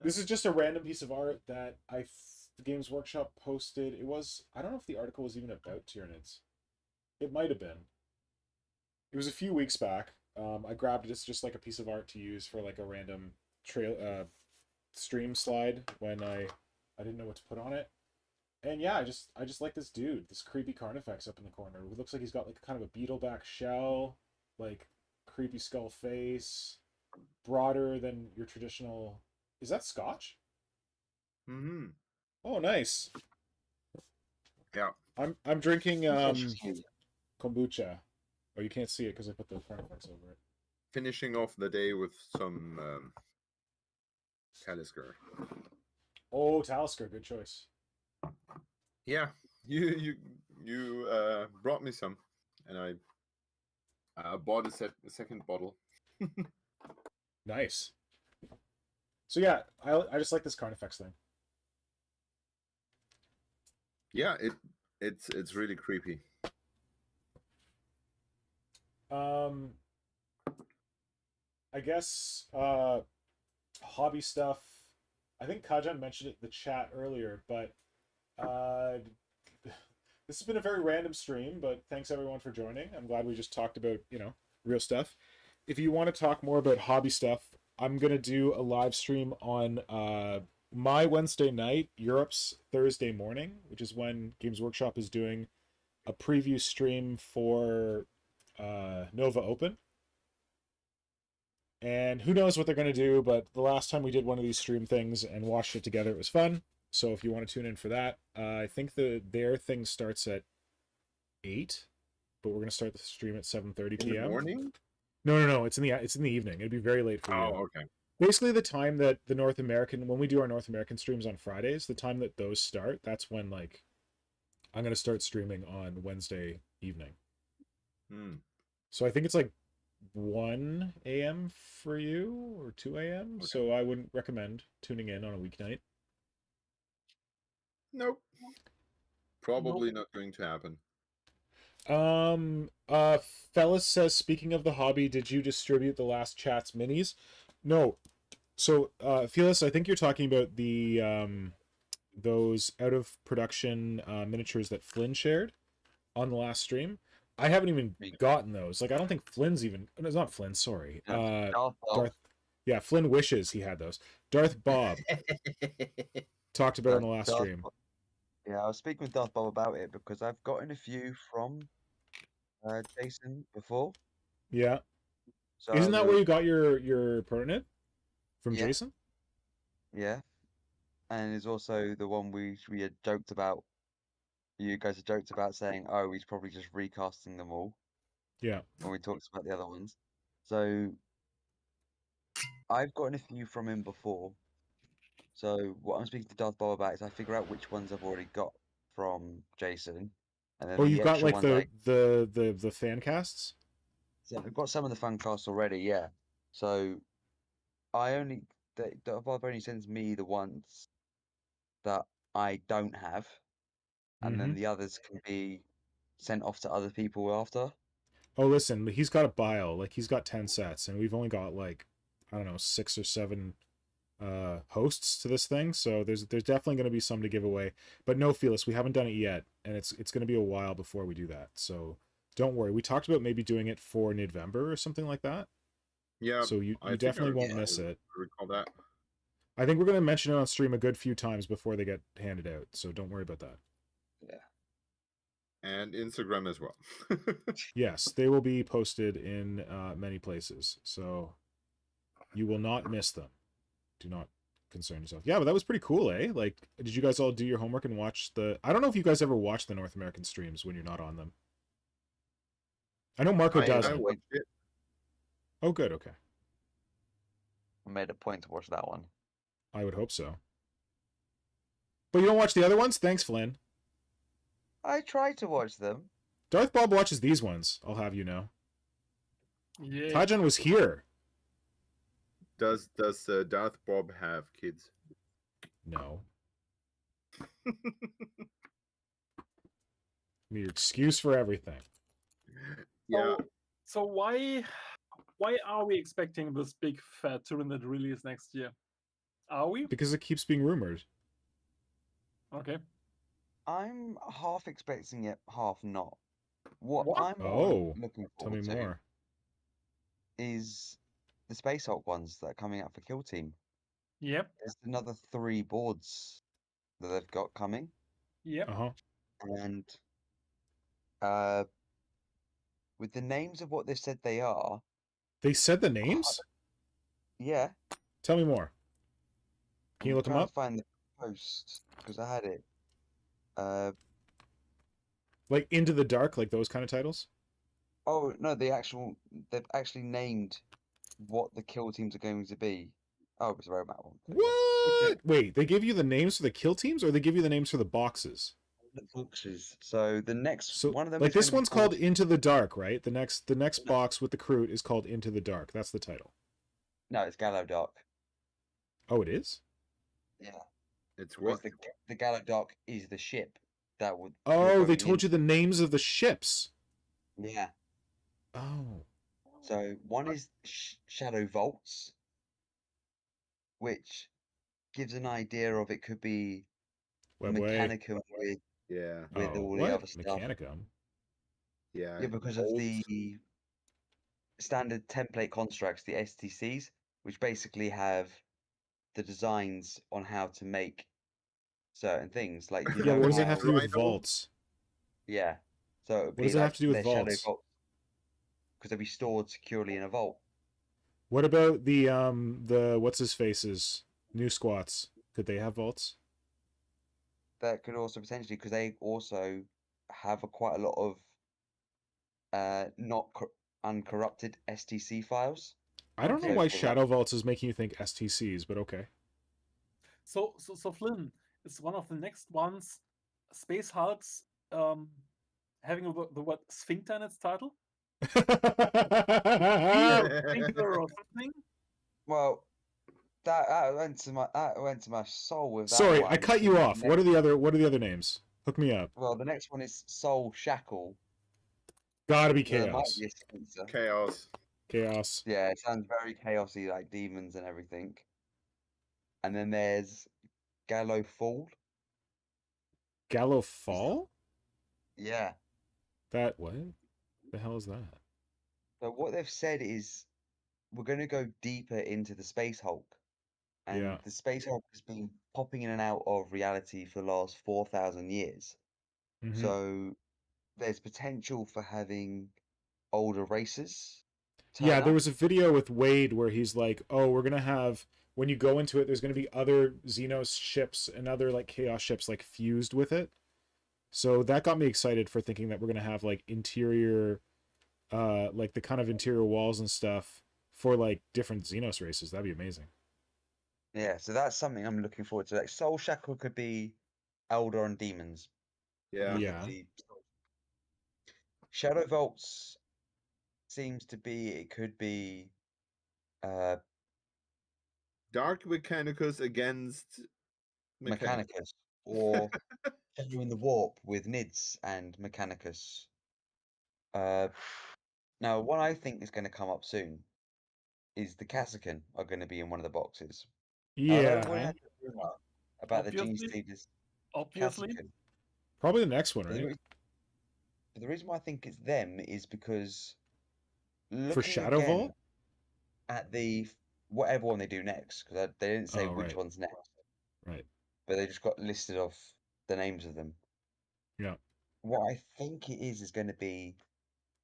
this is just a random piece of art that the Games Workshop posted. It was, I don't know if the article was even about Tyranids. It might have been. It was a few weeks back. I grabbed it. It's just like a piece of art to use for like a random stream slide when I didn't know what to put on it. And yeah, I just like this dude, this creepy Carnifex up in the corner. It looks like he's got like kind of a beetleback shell, like creepy skull face, broader than your traditional. Is that Scotch? Mm-hmm. Oh, nice. Yeah. I'm drinking kombucha. Oh, you can't see it because I put the Carnifex over it. Finishing off the day with some Talisker. Oh, Talisker, good choice. Yeah, you brought me some, and I bought a second bottle. Nice. So yeah, I just like this Carnifex thing. Yeah, it's really creepy. I guess hobby stuff. I think Kajan mentioned it in the chat earlier, but this has been a very random stream, but thanks everyone for joining. I'm glad we just talked about, real stuff. If you want to talk more about hobby stuff, I'm going to do a live stream on my Wednesday night, Europe's Thursday morning, which is when Games Workshop is doing a preview stream for Nova Open. And who knows what they're going to do, but the last time we did one of these stream things and watched it together, it was fun. So if you want to tune in for that, I think their thing starts at 8, but we're going to start the stream at 7:30 p.m. In the morning? No. It's in the evening. It'd be very late for you. Oh, okay. Basically, the time that the North American, when we do our North American streams on Fridays, the time that those start, that's when I'm going to start streaming on Wednesday evening. So I think it's 1 a.m. for you or 2 a.m. Okay. So I wouldn't recommend tuning in on a weeknight. Nope. Probably not going to happen. Fellas says, speaking of the hobby, did you distribute the last chat's minis? No. So, Felix, I think you're talking about the those out of production miniatures that Flynn shared on the last stream. I haven't even gotten those. I don't think Flynn's even. No, it's not Flynn. Sorry. Darth. Yeah, Flynn wishes he had those. Darth Bob talked about it on the last stream. Yeah, I was speaking with Darth Bob about it because I've gotten a few from Jason before. Yeah. So isn't that where you got your Tyranid? From Jason? Yeah. And it's also the one we had joked about. You guys had joked about saying, oh, he's probably just recasting them all. Yeah. When we talked about the other ones. So I've gotten a few from him before. So what I'm speaking to Darth Bob about is I figure out which ones I've already got from Jason. And then you've got the fan casts? Yeah, I've got some of the fan casts already, yeah. So Darth Bob only sends me the ones that I don't have. And then the others can be sent off to other people after. Oh, listen, he's got a bio. He's got 10 sets, and we've only got, I don't know, 6 or 7 hosts to this thing. So there's definitely going to be some to give away. But no, Felix, we haven't done it yet, and it's going to be a while before we do that. So don't worry. We talked about maybe doing it for November or something like that. Yeah. So you definitely won't miss it. Recall that. I think we're going to mention it on stream a good few times before they get handed out. So don't worry about that. Yeah. And Instagram as well. Yes, they will be posted in many places. So you will not miss them. Do not concern yourself. Yeah, but that was pretty cool, eh? Did you guys all do your homework and watch I don't know if you guys ever watch the North American streams when you're not on them. I know Marco doesn't. Oh, good. Okay. I made a point to watch that one. I would hope so. But you don't watch the other ones? Thanks, Flynn. I try to watch them. Darth Bob watches these ones, I'll have you know. Yeah. Kajan was here. Does Darth Bob have kids? No. Your excuse for everything. Yeah. So why are we expecting this big fat Tyranid release next year? Are we? Because it keeps being rumored. Okay. I'm half expecting it, half not. What I'm looking forward to more is the Space Hulk ones that are coming out for Kill Team. Yep. There's another 3 boards that they've got coming. Yep. And with the names of what they said they are. They said the names? Yeah. Tell me more. Can you look them up? Find the post because I had it. Into the Dark, those kind of titles? Oh no, they've actually named what the kill teams are going to be. Oh, it was a robot one. What? Okay. Wait, they give you the names for the kill teams, or they give you the names for the boxes? The boxes. So the next one of them. This one's called Into the Dark, right? The next box with the Kroot is called Into the Dark. That's the title. No, it's Gallo Dark. Oh, it is? Yeah. It's what? The Gallo Dark is the ship that would. Oh, they told you the names of the ships. Yeah. Oh. So one is Shadow Vaults, which gives an idea of it could be Webway. Mechanicum Yeah. with Oh, all the what? other stuff. Mechanicum? Yeah. Yeah, because of Old. the standard template constructs, the STCs, which basically have the designs on how to make certain things. Like you Yeah, know but what does it how, have to do with Rhino? vaults? yeah. So it would What be does it have like to do with their Shadow vaults? Vaults because they'll be stored securely in a vault. What about the what's his faces? New squats. Could they have vaults? That could also potentially because they also have quite a lot of not uncorrupted STC files. I don't know Okay. why for, like, Shadow Vaults is making you think STCs, but okay. So Flynn is one of the next ones. Space Hulks having the word sphincter in its title. Sphincter or something. Well, that went to my soul with that Sorry, one. I cut you off. What are the other names? Hook me up. Well, the next one is Soul Shackle. Gotta be There might chaos. be a sponsor. Chaos. Chaos. Yeah, it sounds very chaosy, like demons and everything. And then there's Gallow Fall. Gallo Fall? Yeah. That what? The hell is that? So what they've said is we're going to go deeper into the Space Hulk. And Yeah. the Space Hulk has been popping in and out of reality for the last 4,000 years. Mhm. So there's potential for having older races. Yeah, turn there up. was a video with Wade where he's like, "Oh, we're gonna have when you go into it, there's gonna be other Xenos ships and other like Chaos ships like fused with it." So that got me excited for thinking that we're gonna have like interior, like the kind of interior walls and stuff for like different Xenos races. That'd be amazing. Yeah, so that's something I'm looking forward to. Like Soul Shackle could be Eldar and demons. Yeah. Because of Yeah. the Shadow Vaults seems to be it could be Dark Mechanicus against Mechanicus. Mechanicus or Shadow in the Warp with Nids and Mechanicus. Now what I think is going to come up soon is the Cassican are going to be in one of the boxes. I know we Yeah. had a rumor about the Gene Obviously. Stealers Obviously. Cassican. Probably the next one, The right? re- The reason why I think it's them is because For looking Shadow again Vault? at the whatever one they do next, because they didn't say Oh, which right. one's next, Right. but they just got listed off the names of them. Yeah. What I think it is going to be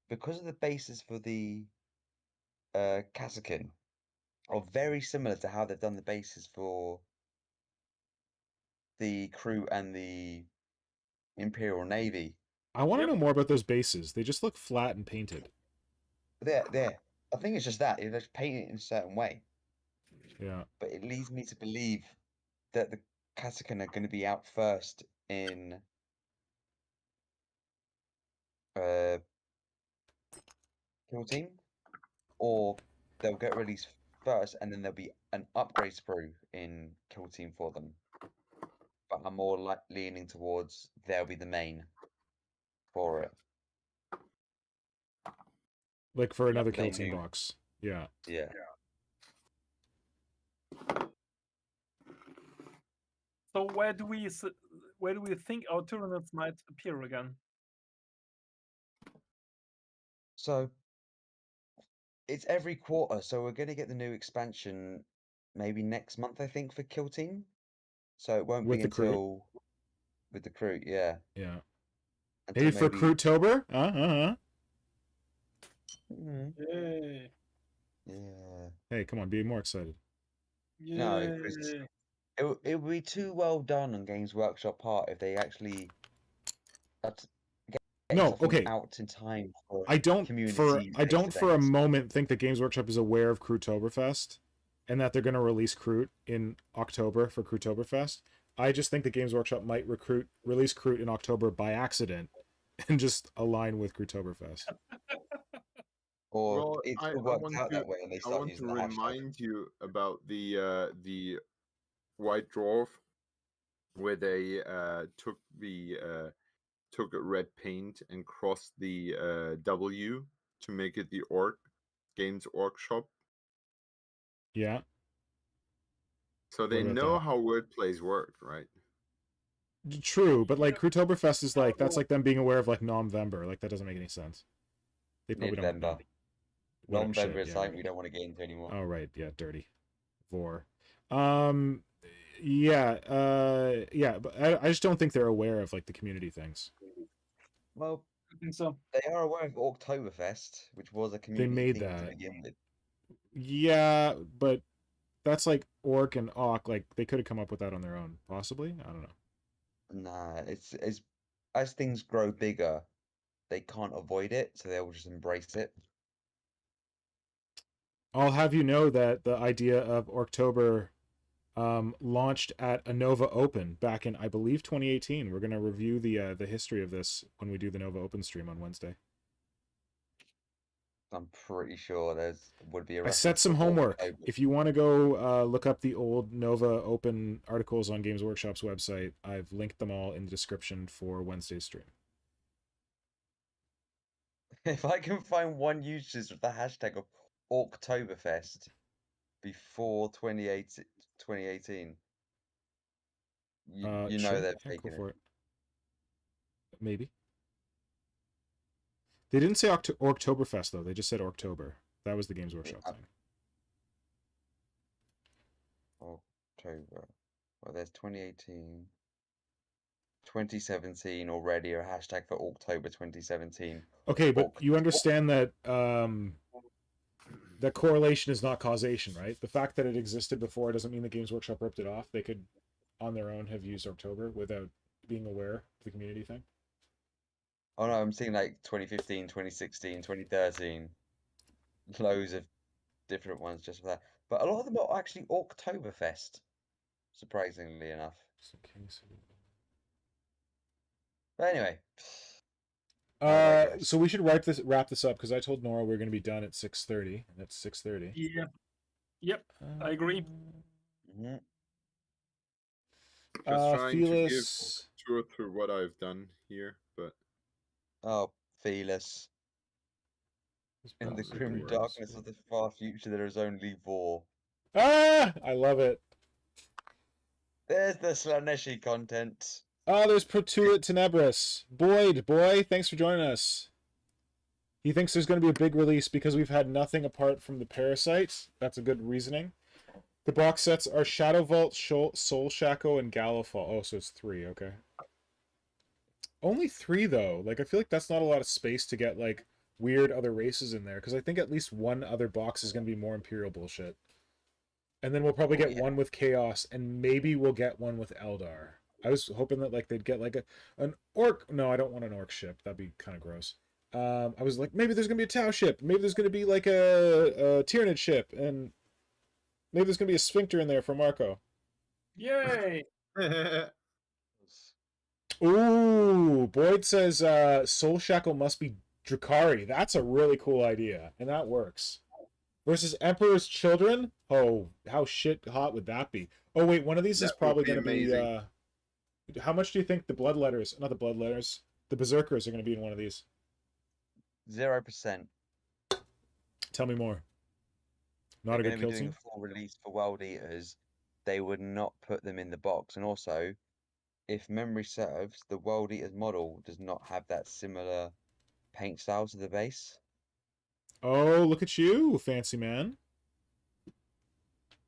because of the bases for the Cassican are very similar to how they've done the bases for the crew and the Imperial Navy. I want to Yep. know more about those bases. They just look flat and painted. There. I think it's just that they're just painted in a certain way, Yeah. but it leads me to believe that the Cassican are going to be out first in Kill Team, or they'll get released first and then there'll be an upgrade sprue in Kill Team for them. But I'm more like leaning towards they'll be the main for it. Like for another They Kill Team knew. box. Yeah. Yeah. So where do we think our Tyranids might appear again? So it's every quarter, so we're gonna get the new expansion maybe next month, I think, for Kill Team. So it won't With be the crew? until with the crew, yeah. Yeah. Until Maybe for Crewtober? Mhm. Yay. Yeah. Hey, come on, be more excited. No, because Yay. it would be too well done on Games Workshop part if they actually get No, something okay. out in time for I don't for community-based a events. moment think that Games Workshop is aware of Crewtoberfest and that they're going to release Crute in October for Crewtoberfest. I just think that Games Workshop might release Crute in October by accident and just align with Crewtoberfest. Or Well, it's I worked want out to that way and they I start want to using the hashtag. remind you about the White Dwarf, where they took red paint and crossed the W to make it the Games Workshop. Yeah. So they about know that? how wordplays work, right? True, but like Crewtoberfest is like, that's like them being aware of like November. Like that doesn't make any sense. They probably don't November. know. Whatever, November shit, is yeah, something right. we don't want to get into anymore. Oh right, yeah, dirty. Vor. Yeah, but I just don't think they're aware of like the community things. Well, I think so. they are aware of Oktoberfest, which was a community made thing that. to begin with. Yeah, but that's like Orc and Awk, like they could have come up with that on their own, possibly. I don't know. Nah, it's as things grow bigger, they can't avoid it, so they'll just embrace it. I'll have you know that the idea of Orktober launched at a Nova Open back in, I believe, 2018. We're going to review the history of this when we do the Nova Open stream on Wednesday. I'm pretty sure would be a I reference set some to homework. Oktober. If you want to go look up the old Nova Open articles on Games Workshop's website, I've linked them all in the description for Wednesday's stream. If I can find one usage of the hashtag of Oktoberfest before 2018, you know Sure. they're Yeah, faking go for it. it. Maybe. They didn't say Oktoberfest, though. They just said October. That was the Games Workshop thing. October. Well, there's 2018. 2017 already, a hashtag for October 2017. Okay, but you understand that that correlation is not causation, right? The fact that it existed before doesn't mean the Games Workshop ripped it off. They could, on their own, have used October without being aware of the community thing. Oh no, I'm seeing like 2015, 2016, 2013. Loads of different ones just for that. But a lot of them are actually Oktoberfest, surprisingly enough. But anyway. So we should wrap this up because I told Nora we're going to be done at 6:30, and it's 6:30. Yeah. Yep, I agree. Mm-hmm. Just trying to give Felis... tour through what I've done here, but Oh, Felis. In the grim darkness of the far future, there is only Vor. Ah! I love it. There's the Slaneshi content. Oh, there's Protuit Tenebris. Boyd, boy, thanks for joining us. He thinks there's going to be a big release because we've had nothing apart from the Parasite. That's a good reasoning. The box sets are Shadow Vault, Soul Shaco, and Gallowfall. Oh, so it's 3, okay. Only 3, though. Like, I feel like that's not a lot of space to get, like, weird other races in there, because I think at least one other box is going to be more Imperial bullshit. And then we'll probably get one with Chaos, and maybe we'll get one with Eldar. I was hoping that like they'd get like an Orc. No, I don't want an Orc ship. That'd be kind of gross. I was like, maybe there's gonna be a Tau ship. Maybe there's gonna be like a Tyranid ship, and maybe there's gonna be a Sphincter in there for Marco. Yay! Ooh, Boyd says Soul Shackle must be Drakari. That's a really cool idea, and that works. Versus Emperor's Children. Oh, how shit hot would that be? Oh wait, one of these is probably gonna be. How much do you think the Bloodletters, not the Bloodletters, the Berserkers are going to be in one of these? 0%. Tell me more. Not a good kill team? Doing a full release for World Eaters, they would not put them in the box. And also, if memory serves, the World Eaters model does not have that similar paint style to the base. Oh, look at you, fancy man.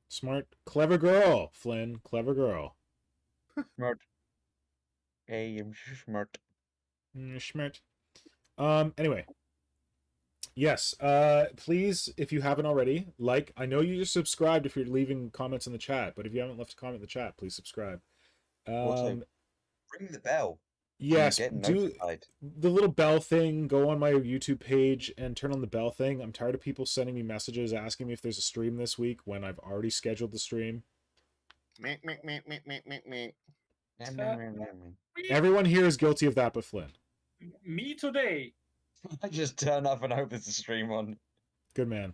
Smart, clever girl, Flynn. Clever girl. Smart. Hey, I'm smart. Smart. Anyway. Yes. Please, if you haven't already, like, I know you just subscribed if you're leaving comments in the chat, but if you haven't left a comment in the chat, please subscribe. Also, ring the bell. Yes, Get do notified. the little bell thing, go on my YouTube page and turn on the bell thing. I'm tired of people sending me messages asking me if there's a stream this week when I've already scheduled the stream. Everyone here is guilty of that but Flynn. Me today. I just turn up and hope there's a stream on. Good man.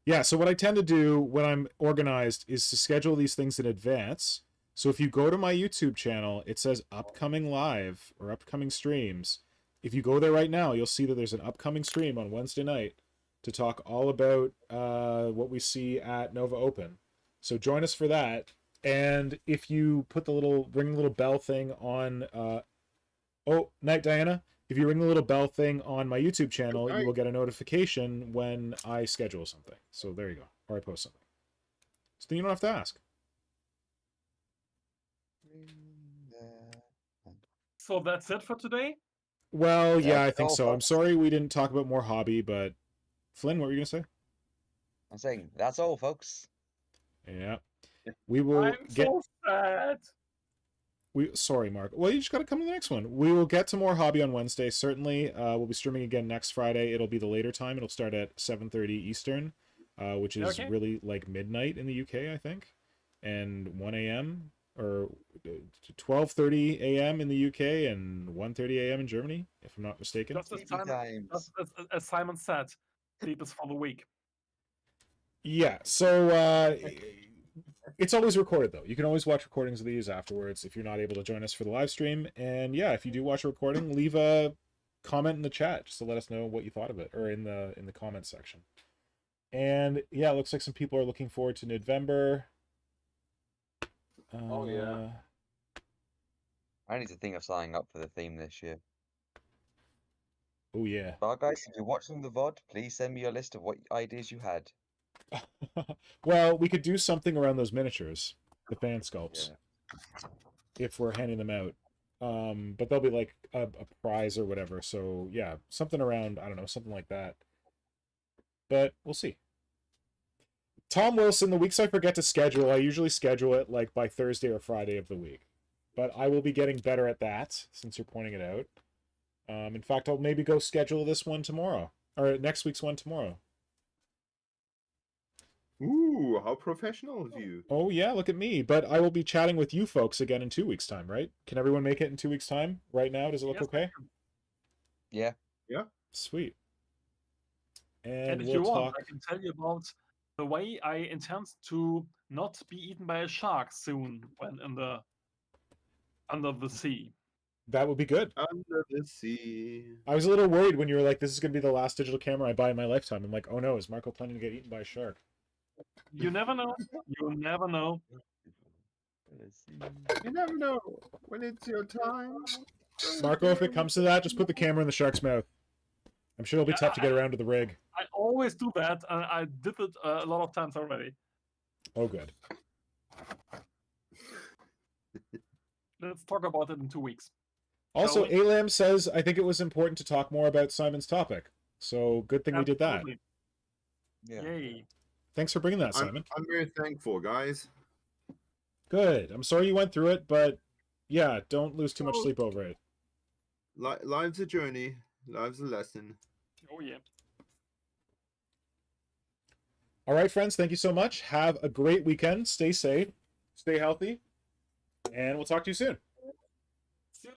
Yeah, so what I tend to do when I'm organized is to schedule these things in advance. So if you go to my YouTube channel, it says upcoming live or upcoming streams. if you go there right now, you'll see that there's an upcoming stream on Wednesday night to talk all about what we see at Nova Open. So join us for that. And if you put the ring the little bell thing on, night Diana. If you ring the little bell thing on my YouTube channel, you will get a notification when I schedule something. So there you go, or I post something. So then you don't have to ask. So that's it for today? Well, yeah, I That's think all, so. I'm folks. sorry we didn't talk about more hobby, but Flynn, what were you gonna say? I'm saying that's all, folks. Yeah, we will I'm so sad. Sorry, Mark. Well, you just got to come to the next one. We will get to more hobby on Wednesday. Certainly, we'll be streaming again next Friday. It'll be the later time. It'll start at 7:30 Eastern, which is really like midnight in the UK, I think, and 1 a.m. or 12:30 a.m. in the UK and 1:30 a.m. in Germany, if I'm not mistaken. Just as Simon said, sleep is for the weak. Yeah. So it's always recorded, though. You can always watch recordings of these afterwards if you're not able to join us for the live stream. And yeah, if you do watch a recording, leave a comment in the chat just to let us know what you thought of it, or in the comments section. And yeah, it looks like some people are looking forward to November. Oh yeah. I need to think of signing up for the theme this year. Oh yeah. Well, guys, if you're watching the VOD, please send me your list of what ideas you had. Well, we could do something around those miniatures, the fan sculpts, Yeah. if we're handing them out. But they'll be like a prize or whatever. So yeah, something around, I don't know, something like that. But we'll see. Tom Wilson, the weeks I forget to schedule, I usually schedule it like by Thursday or Friday of the week. But I will be getting better at that since you're pointing it out. In fact, I'll maybe go schedule this one tomorrow, or next week's one tomorrow. Ooh, how professional of you. Oh yeah, look at me. But I will be chatting with you folks again in 2 weeks' time, right? Can everyone make it in 2 weeks' time? Right now, does it look Yes, okay? Yeah. Yeah. Sweet. And if you want, I can tell you about the way I intend to not be eaten by a shark soon when under the sea. That would be good. Under the sea. I was a little worried when you were like, this is going to be the last digital camera I buy in my lifetime. I'm like, oh no, is Marco planning to get eaten by a shark? You never know. You never know. You never know when it's your time. Marco, if it comes to that, just put the camera in the shark's mouth. I'm sure it'll be tough to get around to the rig. I always do that, and I did it a lot of times already. Oh, good. Let's talk about it in 2 weeks. Also, Alam says, I think it was important to talk more about Simon's topic. So, good thing we did that. Yeah. Yay. Thanks for bringing that, Simon. I'm very thankful, guys. Good. I'm sorry you went through it, but yeah, don't lose too much sleep over it. Life's a journey. Life's a lesson. Oh, yeah. All right, friends, thank you so much. Have a great weekend. Stay safe. Stay healthy. And we'll talk to you soon.